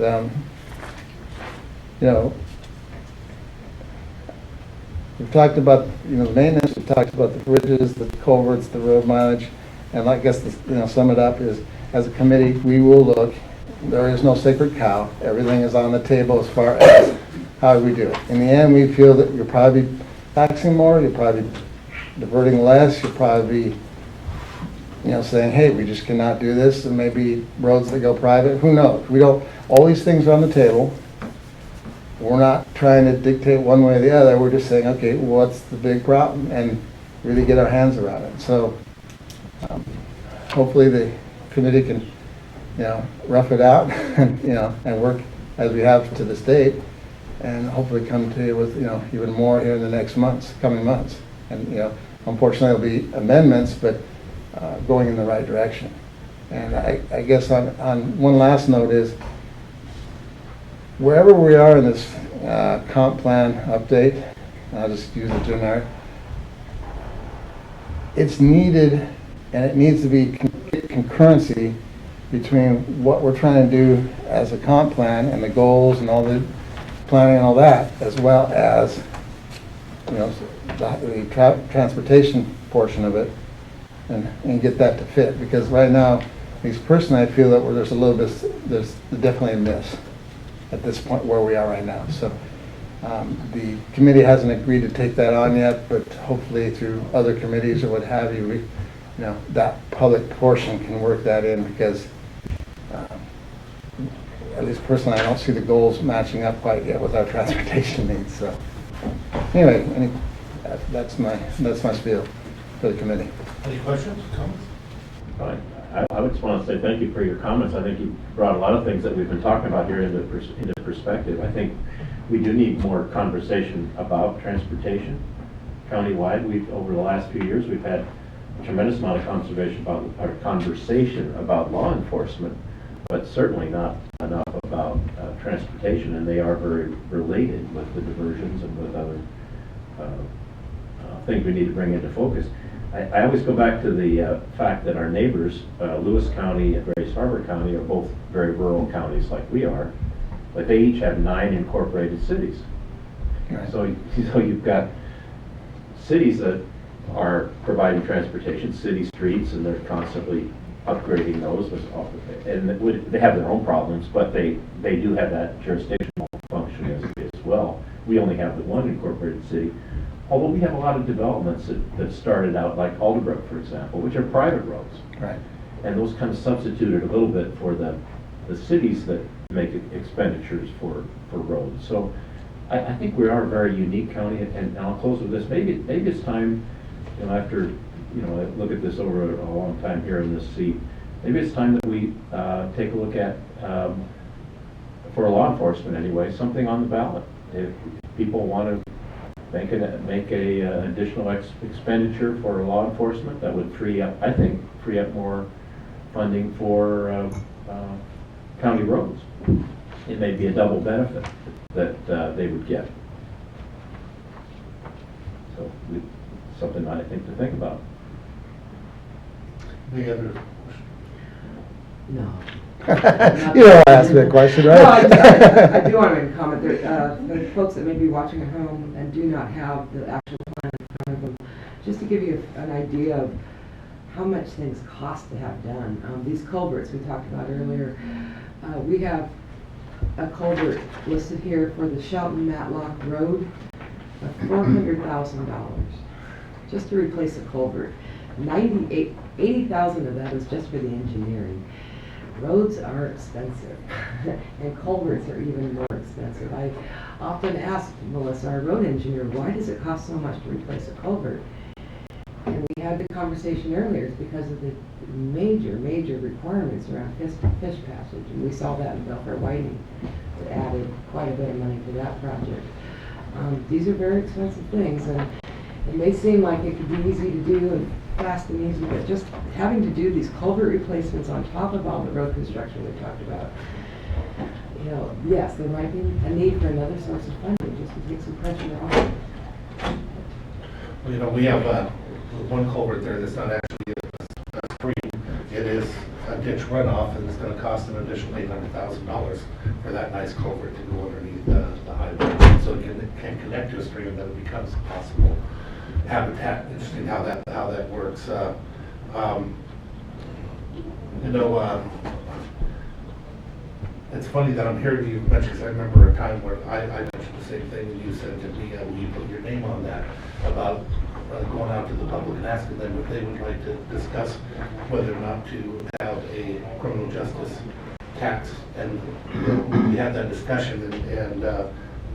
We've talked about the maintenance. We've talked about the bridges, the culverts, the road mileage, and I guess sum it up is, as a committee, we will look. There is no sacred cow. Everything is on the table as far as how we do it. In the end, we feel that you're probably taxing more. You're probably diverting less. You're probably saying, hey, we just cannot do this, and maybe roads that go private. Who knows? We don't. All these things are on the table. We're not trying to dictate one way or the other. We're just saying, okay, what's the big problem, and really get our hands around it. So hopefully the committee can, rough it out and, and work as we have to this date and hopefully come to you with, even more here in the next coming months. And, unfortunately, there'll be amendments, but going in the right direction. And I guess on one last note is, wherever we are in this comp plan update, I'll just use the generic, it's needed, and it needs to be concurrency between what we're trying to do as a comp plan and the goals and all the planning and all that, as well as, the transportation portion of it, and get that to fit. Because right now, at least personally, I feel that there's definitely a miss at this point where we are right now. So the committee hasn't agreed to take that on yet, but hopefully through other committees or what have you, that public portion can work that in, because at least personally, I don't see the goals matching up quite yet with our transportation needs. So anyway, that's my spiel for the committee. Any questions, comments? Fine. I would just want to say thank you for your comments. I think you brought a lot of things that we've been talking about here into perspective. I think we do need more conversation about transportation countywide. Over the last few years, we've had a tremendous amount of conversation about law enforcement, but certainly not enough about transportation, and they are very related with the diversions and with other things we need to bring into focus. I always go back to the fact that our neighbors, Lewis County and Grace Harbor County, are both very rural counties like we are, but they each have 9 incorporated cities. Right. So you've got cities that are providing transportation, city streets, and they're constantly upgrading those. And they have their own problems, but they do have that jurisdictional function as well. We only have the one incorporated city. Although we have a lot of developments that started out, like Alderbrook, for example, which are private roads. Right. And those kind of substituted a little bit for the cities that make expenditures for roads. So I think we are a very unique county, and I'll close with this. Maybe it's time, after, I look at this over a long time here in this seat, maybe it's time that we take a look at, for law enforcement anyway, something on the ballot. If people want to make a additional expenditure for law enforcement, that would free up more funding for county roads. It may be a double benefit that they would get. So something I think to think about. Any other? No. You don't ask me a question, right? No, I do want to make a comment. The folks that may be watching at home and do not have the actual plan in front of them, just to give you an idea of how much things cost to have done. These culverts we talked about earlier, we have a culvert listed here for the Shelton Matlock Road of $400,000 just to replace a culvert. 80,000 of that is just for the engineering. Roads are expensive, and culverts are even more expensive. I often ask Melissa, our road engineer, why does it cost so much to replace a culvert? And we had the conversation earlier, it's because of the major requirements around fish passage, and we saw that in Belfair Whiting. It added quite a bit of money to that project. These are very expensive things, and it may seem like it could be easy to do and fast and easy, but just having to do these culvert replacements on top of all the road construction we talked about, yes, there might be a need for another source of funding just to take some pressure off. Well, we have one culvert there that's not actually a stream. It is a ditch runoff, and it's going to cost an additional $800,000 for that nice culvert to go underneath the highway, so it can connect to a stream, that it becomes possible habitat. Interesting how that works. It's funny that I'm hearing you mention, because I remember a time where I mentioned the same thing, and you said to me, will you put your name on that, about going out to the public and asking them if they would like to discuss whether or not to have a criminal justice tax. And we had that discussion, and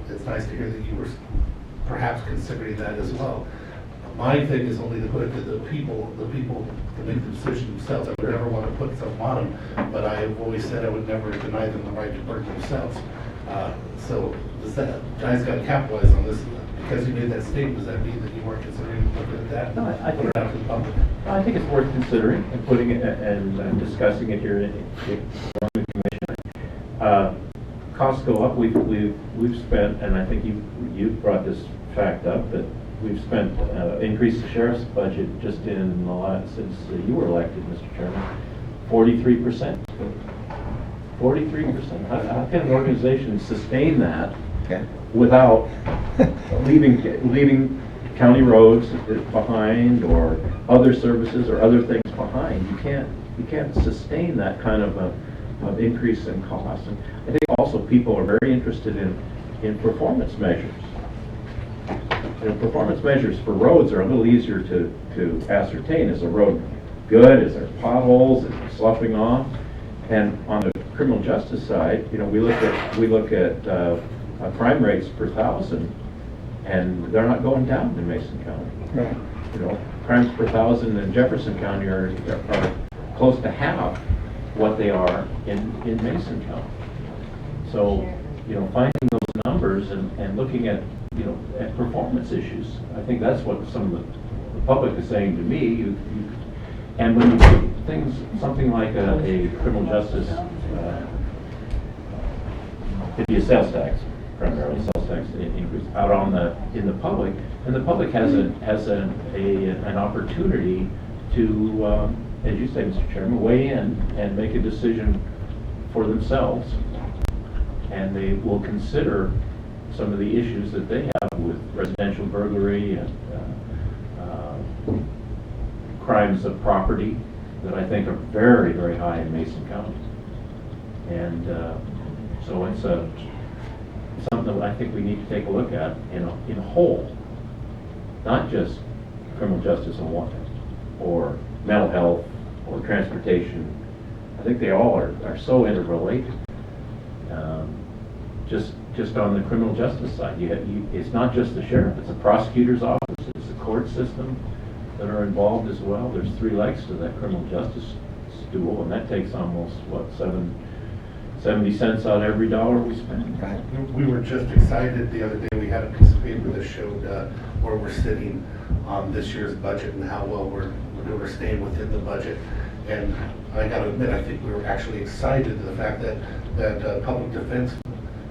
it's nice to hear that you were perhaps considering that as well. My thing is only to put it to the people to make the decision themselves. I would never want to put something on them, but I have always said I would never deny them the right to burden themselves. So does that, guys got to capitalize on this, because you made that statement, does that mean that you weren't considering looking at that? No, I think- Put it out to the public? I think it's worth considering and putting it and discussing it here in the commission. Costs go up. We've spent, and I think you've brought this fact up, that we've spent increased the sheriff's budget just in the last, since you were elected, Mr. Chairman, 43%. 43%. How can an organization sustain that without leaving county roads behind, or other services or other things behind? You can't sustain that kind of increase in cost. And I think also people are very interested in performance measures. You know, performance measures for roads are a little easier to ascertain. Is a road good? Is there potholes? Is it sloughing off? And on the criminal justice side, you know, we look at crime rates per thousand, and they're not going down in Mason County. Right. You know, crimes per thousand in Jefferson County are close to half what they are in Mason County. So, you know, finding those numbers and looking at, you know, at performance issues, I think that's what some of the public is saying to me. And when you put things, something like a criminal justice, it'd be a sales tax, primarily sales tax increase out in the public, and the public has an opportunity to, as you say, Mr. Chairman, weigh in and make a decision for themselves, and they will consider some of the issues that they have with residential burglary and crimes of property that I think are very, very high in Mason County. And so it's something that I think we need to take a look at in whole, not just criminal justice or mental health or transportation. I think they all are so interrelated. Just on the criminal justice side, it's not just the sheriff, it's the prosecutor's office, it's the court system that are involved as well. There's three legs to that criminal justice stool, and that takes almost, 70 cents out of every dollar we spend. Right. We were just excited the other day, we had a piece of paper that showed where we're sitting on this year's budget and how well we're staying within the budget. And I gotta admit, I think we were actually excited to the fact that public defense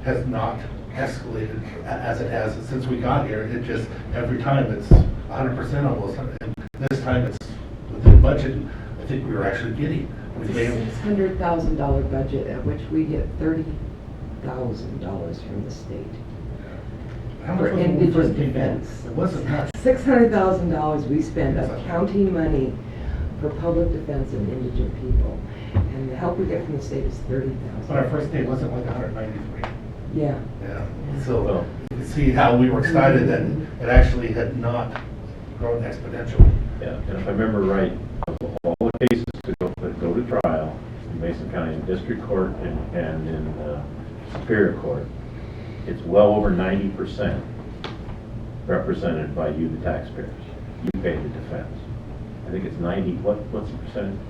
has not escalated as it has since we got here. It just, every time it's 100% almost, and this time it's within budget. I think we were actually getting. It's a $600,000 budget, at which we get $30,000 from the state. How much For was it when we first indigent came in? defense. It wasn't much. $600,000 we spend of county money for public defense and indigent people. And the help we get from the state is $30,000. But our first day wasn't like 193. Yeah. Yeah, so you can see how we were excited that it actually had not grown exponentially. Yeah, and if I remember right, of all the cases that go to trial in Mason County, in district court and in Superior Court, it's well over 90% represented by you, the taxpayers. You pay the defense. I think it's 90. What's the percentage?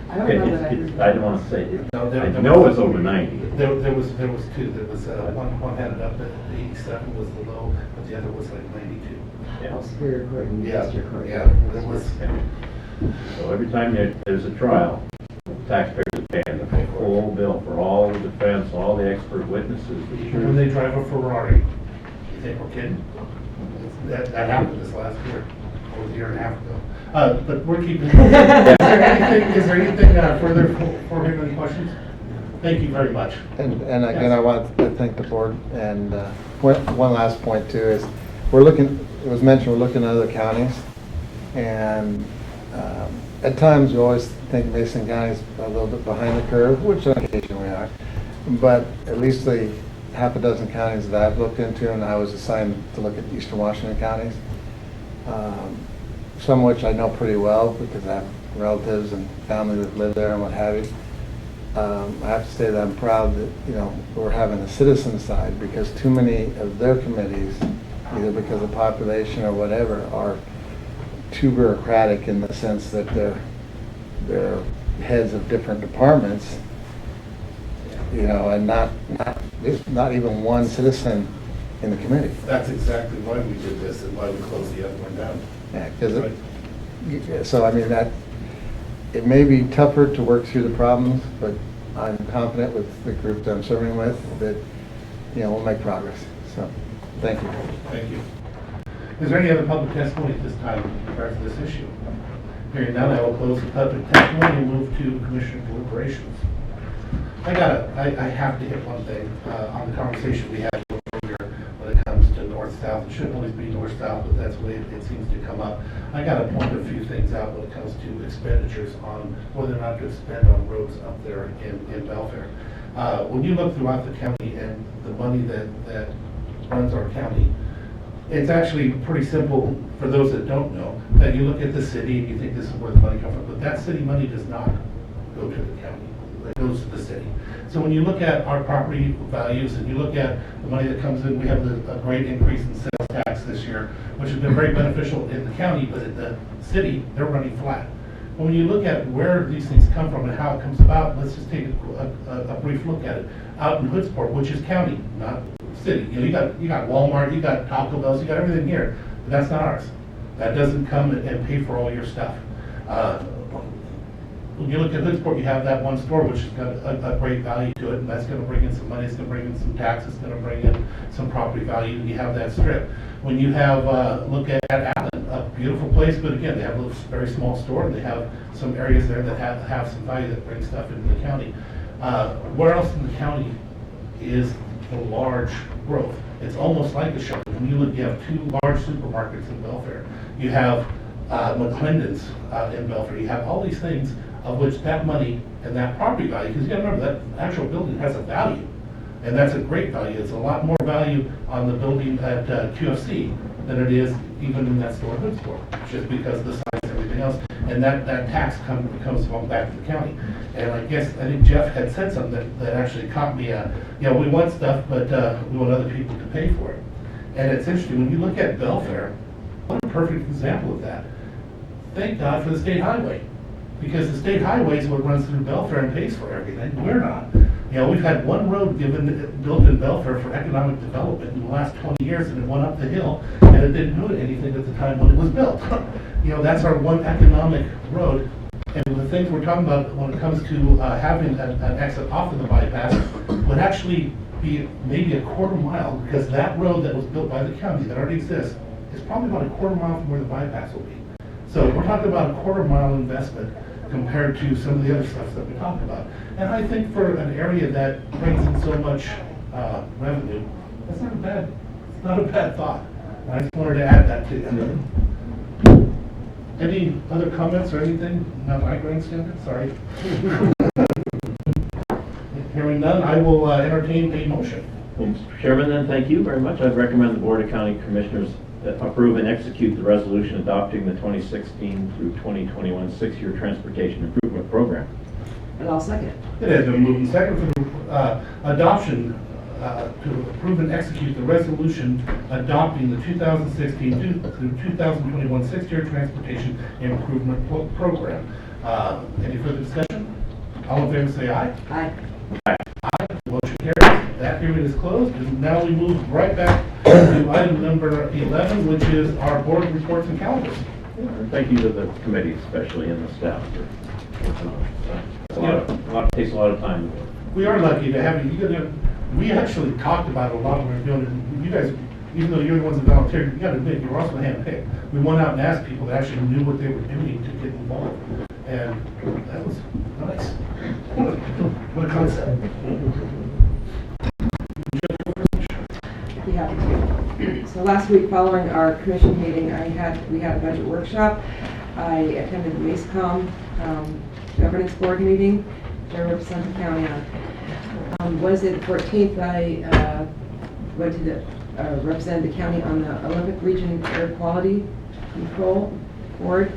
I don't know that I don't want to say it. No, I know it's over 90. There was two. There was one had it up at 87 was the low, but the other was like 92. Yeah. Superior Court and Yeah, District Court. yeah. There was. So every time there's a trial, taxpayers are paying the full bill for all the defense, all the expert witnesses. When they drive a Ferrari, you think we're kidding? That happened this last year, or a year and a half ago. But we're keeping. Is there anything further for him? Any questions? Thank you very much. And again, I want to thank the board. And one last point too is it was mentioned we're looking at other counties. And at times we always think Mason County is a little bit behind the curve, which on occasion we are. But at least the half a dozen counties that I've looked into, and I was assigned to look at Eastern Washington counties, some of which I know pretty well because I have relatives and family that live there and what have you. I have to say that I'm proud that, we're having a citizen side, because too many of their committees, either because of population or whatever, are too bureaucratic in the sense that they're heads of different departments. and there's not even one citizen in the committee. That's exactly why we did this and why we closed the other one down. Yeah, so I mean, it may be tougher to work through the problems, but I'm confident with the group that I'm serving with that, we'll make progress. So, thank you. Thank you. Is there any other public testimony at this time in regards to this issue? Hearing none, I will close the public testimony and move to commissioner deliberations. I have to hit one thing on the conversation we had earlier when it comes to north-south. It shouldn't always be north-south, but that's the way it seems to come up. I got to point a few things out when it comes to expenditures on whether or not to spend on roads up there in Belfair. When you look throughout the county and the money that runs our county, it's actually pretty simple for those that don't know, that you look at the city and you think this is where the money comes from, but that city money does not go to the county. It goes to the city. So when you look at our property values and you look at the money that comes in, we have a great increase in sales tax this year, which has been very beneficial in the county, but at the city, they're running flat. But when you look at where these things come from and how it comes about, let's just take a brief look at it. Out in Hoodsport, which is county, not city. You got Walmart, you got Taco Bell's, you got everything here, but that's not ours. That doesn't come and pay for all your stuff. When you look at Hoodsport, you have that one store which has got a great value to it, and that's going to bring in some money, it's going to bring in some tax, it's going to bring in some property value, and you have that strip. When you have, look at Allen, a beautiful place, but again, they have a very small store, and they have some areas there that have some value that bring stuff into the county. Where else in the county is the large growth? It's almost like a shopping. When you look, you have two large supermarkets in Belfair. You have McClendon's in Belfair. You have all these things of which that money and that property value, because you gotta remember that actual building has a value, and that's a great value. It's a lot more value on the building at QFC than it is even in that store Hoodsport, just because of the size and everything else. And that tax comes back to the county. And I think Jeff had said something that actually caught me. We want stuff, but we want other people to pay for it. And it's interesting, when you look at Belfair, what a perfect example of that. Thank God for the state highway, because the state highway is what runs through Belfair and pays for everything. We're not. We've had one road built in Belfair for economic development in the last 20 years, and it went up the hill, and it didn't do anything at the time when it was built. That's our one economic road. And the things we're talking about when it comes to having an exit off of the bypass would actually be maybe a quarter mile, because that road that was built by the county that already exists is probably about a quarter mile from where the bypass will be. So we're talking about a quarter mile investment compared to some of the other stuff that we talk about. And I think for an area that brings in so much revenue, that's not a bad thought. I just wanted to add that to you. Any other comments or anything? Not my grandstanding, sorry. Hearing none, I will entertain a motion. Well, Mr. Chairman, then, thank you very much. I'd recommend the Board of County Commissioners approve and execute the resolution adopting the 2016 through 2021 six-year transportation improvement program. And I'll second it. It has been moved and seconded for the adoption to approve and execute the resolution adopting the 2016 through 2021 six-year transportation improvement program. Any further discussion? All in favor say aye. Aye. Aye. Motion carries. That hearing is closed, and now we move right back to item number 11, which is our board reports and calendars. Thank you to the committee, especially, and the staff for working on it. It takes a lot of time. We are lucky to have you. We actually talked about it a lot when we were doing it. You guys, even though you're the ones that volunteered, you got to admit, you were also handpicked. We went out and asked people that actually knew what they were doing to get involved. And that was nice. What a concept. Be happy to. So last week, following our commission meeting, we had a budget workshop. I attended the MCC102015 governance board meeting to represent the county on. Wednesday the 14th, I went to represent the county on the Olympic Region Air Quality Control Board,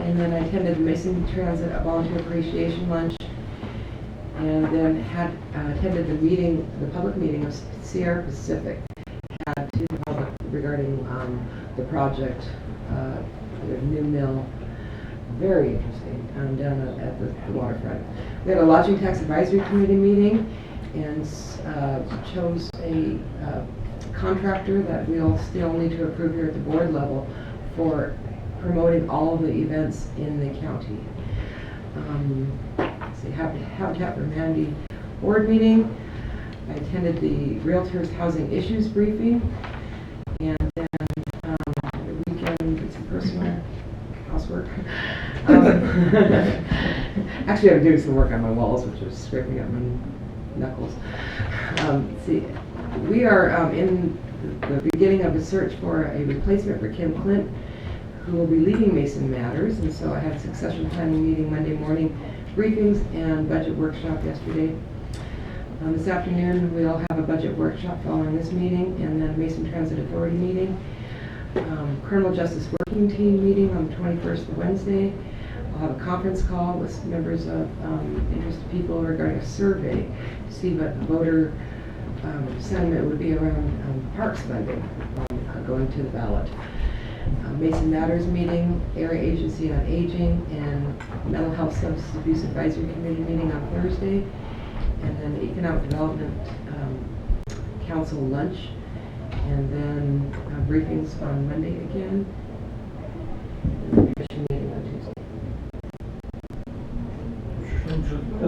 and then I attended the Mason Transit Volunteer Appreciation Lunch, and then attended the public meeting of Sierra Pacific to the public regarding the project, the new mill. Very interesting, down at the waterfront. We had a lodging tax advisory committee meeting, and chose a contractor that we'll still need to approve here at the board level for promoting all of the events in the county. So Habitat for Humanity board meeting. I attended the Realtors Housing Issues briefing, and then the weekend did some personal housework. Actually, I'm doing some work on my walls, which is scraping up my knuckles. See, we are in the beginning of a search for a replacement for Kim Clint, who will be leading Mason Matters, and so I had a succession planning meeting Monday morning, briefings and budget workshop yesterday. This afternoon, we'll have a budget workshop following this meeting, and then a Mason Transit Authority meeting. Criminal Justice Working Team meeting on the 21st, Wednesday. We'll have a conference call with members of interested people regarding a survey to see what voter sentiment would be around parks funding going to the ballot. Mason Matters meeting, Area Agency on Aging, and Mental Health Substance Abuse Advisory Committee meeting on Thursday, and then Economic Development Council lunch, and then briefings on Monday again, and the commission meeting on Tuesday.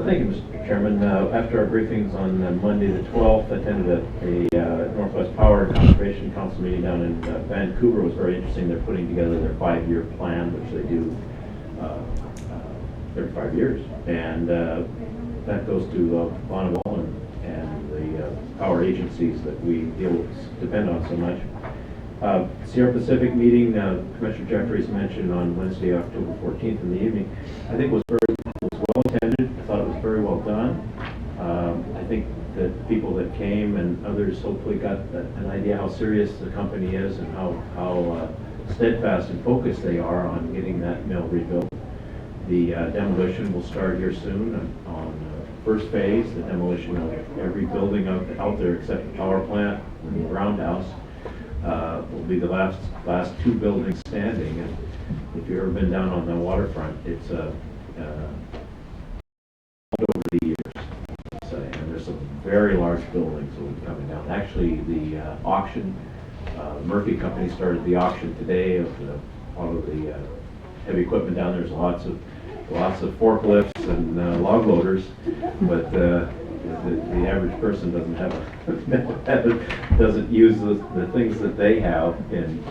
Thank you, Mr. Chairman. After our briefings on Monday the 12th, I attended a Northwest Power and Conservation Council meeting down in Vancouver. It was very interesting. They're putting together their 5-year plan, which they do every 5 years. And that goes to Bonneville and the power agencies that we depend on so much. Sierra Pacific meeting, Commissioner Jeffries mentioned on Wednesday, October 14th in the evening, I think was well attended. I thought it was very well done. I think that people that came and others hopefully got an idea how serious the company is and how steadfast and focused they are on getting that mill rebuilt. The demolition will start here soon on first phase, the demolition of every building out there except the power plant and the roundhouse. Will be the last 2 buildings standing. And if you've ever been down on the waterfront, it's over the years, and there's some very large buildings that will be coming down. Actually, the auction, Murphy Company started the auction today of all of the heavy equipment down there. There's lots of forklifts and log loaders, but the average person doesn't have doesn't use the things that they have in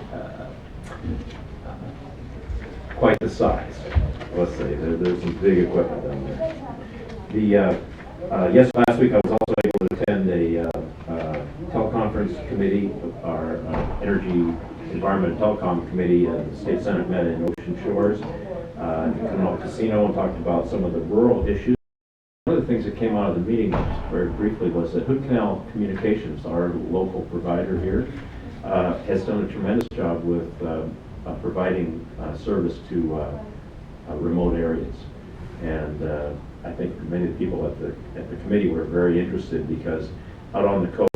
quite the size. Let's say there's some big equipment down there. Last week I was also able to attend a teleconference committee, our Energy, Environment, and Telecom Committee. The State Senate met in Ocean Shores, Canal Casino, and talked about some of the rural issues. One of the things that came out of the meeting, very briefly, was that Hood Canal Communications, our local provider here, has done a tremendous job with providing service to remote areas. And I think many of the people at the committee were very interested because out on the coast,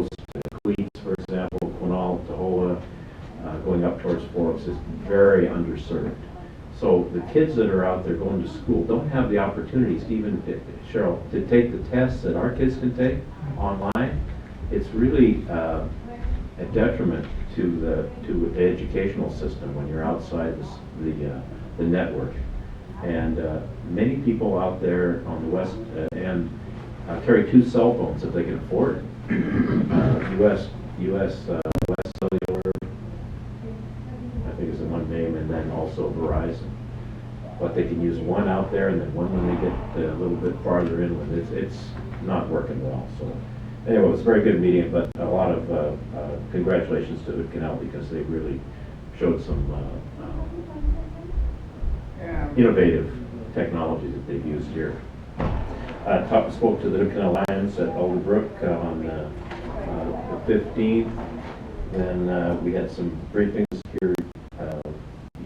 Queens, for example, Quinaul, Tahoe, going up towards Forks is very underserved. So the kids that are out there going to school don't have the opportunities, even Cheryl, to take the tests that our kids can take online. It's really a detriment to the educational system when you're outside the network. And many people out there on the west end carry 2 cell phones if they can afford it. U.S. West Cellular, I think is the one name, and then also Verizon. But they can use one out there and then one when they get a little bit farther inland. It's not working well. So anyway, it was a very good meeting, but a lot of congratulations to Hood Canal because they really showed some innovative technology that they've used here. Spoke to the Hood Canal Lions at Alderbrook on the 15th. Then we had some briefings here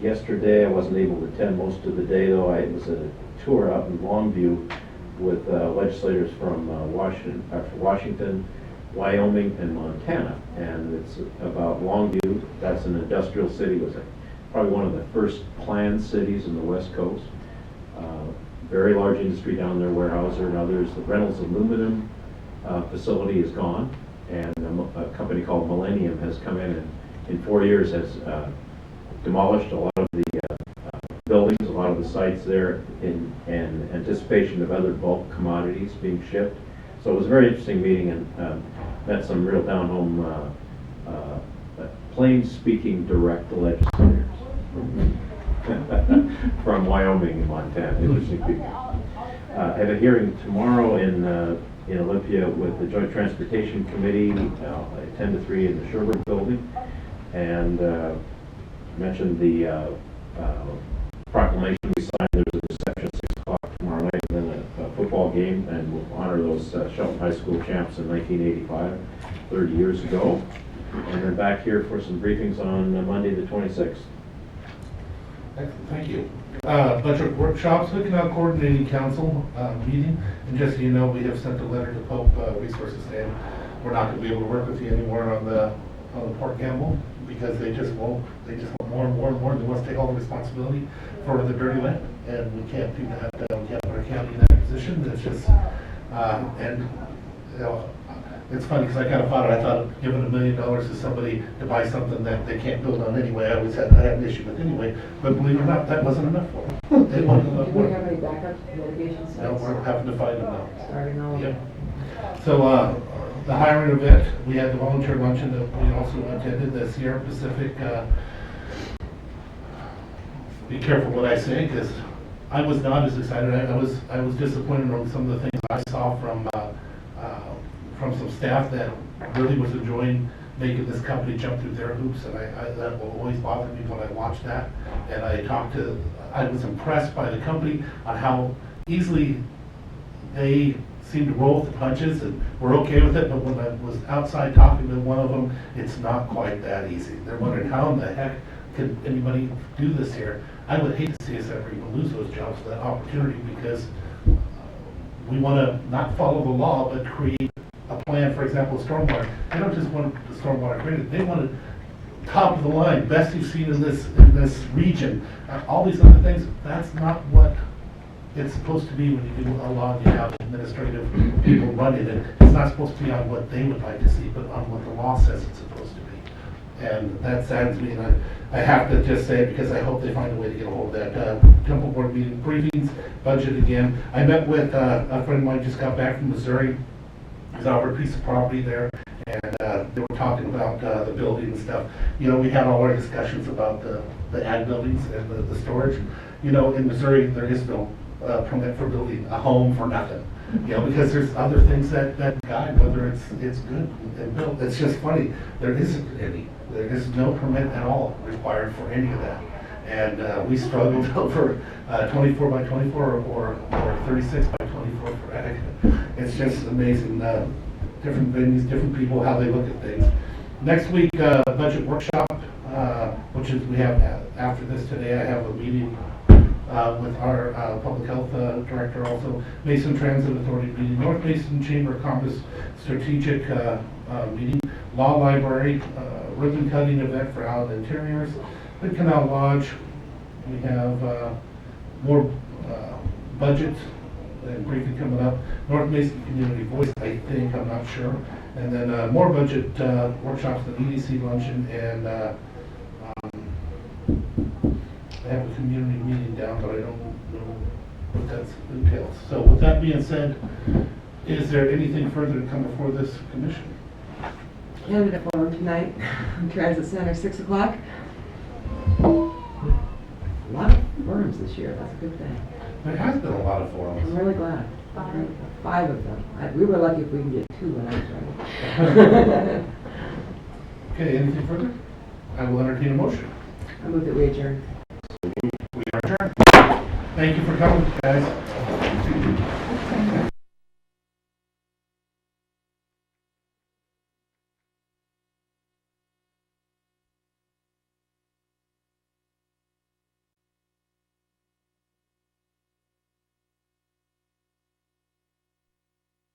yesterday. I wasn't able to attend most of the day, though. I was at a tour out in Longview with legislators from Washington, Wyoming, and Montana. And it's about Longview. That's an industrial city. It was probably one of the first planned cities in the West Coast. Very large industry down there, Weyerhaeuser and others. The Reynolds Aluminum facility is gone, and a company called Millennium has come in 4 years has demolished a lot of the buildings, a lot of the sites there in anticipation of other bulk commodities being shipped. So it was a very interesting meeting, and met some real down-home, plain-speaking direct legislators from Wyoming and Montana. Interesting people. I have a hearing tomorrow in Olympia with the Joint Transportation Committee, 10 to 3 in the Sherwood Building, and mentioned the proclamation we signed. There's a reception at 6 o'clock tomorrow night, and then a football game, and we'll honor those Shelton High School champs in 1985, 30 years ago. And then back here for some briefings on Monday the 26th. Excellent, thank you. Budget workshops, looking at coordinating council meeting, and just so you know, we have sent a letter to Pope Resources saying we're not going to be able to work with you anymore on the Port Campbell, because they just want more and more and more. They want to take all the responsibility for the dirty land, and we can't do that. We can't put our county in that position. It's just, and you know, it's funny because I kind of thought I thought giving $1 million to somebody to buy something that they can't build on anyway, I had an issue with anyway. But believe it or not, that wasn't enough for them. They wanted enough Do more. we have any backup litigation sites? No, we're having to find them now. Starting all over. Yep. So the hiring event, we had the volunteer luncheon that we also attended, the Sierra Pacific. Be careful what I say, because I was not as excited. I was disappointed on some of the things I saw from some staff that really was enjoying making this company jump through their hoops, and that will always bother me when I watch that. And I was impressed by the company on how easily they seem to roll with the punches, and we're okay with it. But when I was outside talking to one of them, it's not quite that easy. They're wondering how in the heck could anybody do this here. I would hate to see us ever even lose those jobs, that opportunity, because we want to not follow the law, but create a plan. For example, stormwater. They don't just want the stormwater created; they want it top of the line, best you've seen in this region. All these other things. That's not what it's supposed to be when you do a law and you have administrative people running it. It's not supposed to be on what they would like to see, but on what the law says it's supposed to be. And that saddens me, and I have to just say it because I hope they find a way to get a hold of that. Temple Board meeting, briefings, budget again. I met with a friend of mine, just got back from Missouri. He's offered a piece of property there, and they were talking about the building and stuff. You know, we had all our discussions about the ag buildings and the storage. You know, in Missouri, there is no permit for building a home for nothing. You know, because there's other things that guide whether it's good and built. It's just funny. There isn't any. There is no permit at all required for any of that. And we struggled over 24 by 24 or 36 by 24 for ag. It's just amazing. Different venues, different people, how they look at things. Next week, budget workshop, which is we have after this today. I have a meeting with our public health director, also Mason Transit Authority meeting, North Mason Chamber of Commerce strategic meeting, law library, ribbon cutting event for Allen Interiors, Mid Canal Lodge. We have more budget and briefing coming up. North Mason Community Voice, I think, I'm not sure. And then more budget workshops, the EDC luncheon, and I have a community meeting down, but I don't know what that entails. So with that being said, is there anything further to come before this commission? Candidate forum tonight, Transit Center, 6 o'clock. A lot of forums this year, that's a good thing. There has been a lot of forums. I'm really glad. 5 of them. We were lucky if we can get 2 when I was running. Okay, anything further? I will entertain a motion. I move that we adjourn. We are adjourned. Thank you for coming, guys.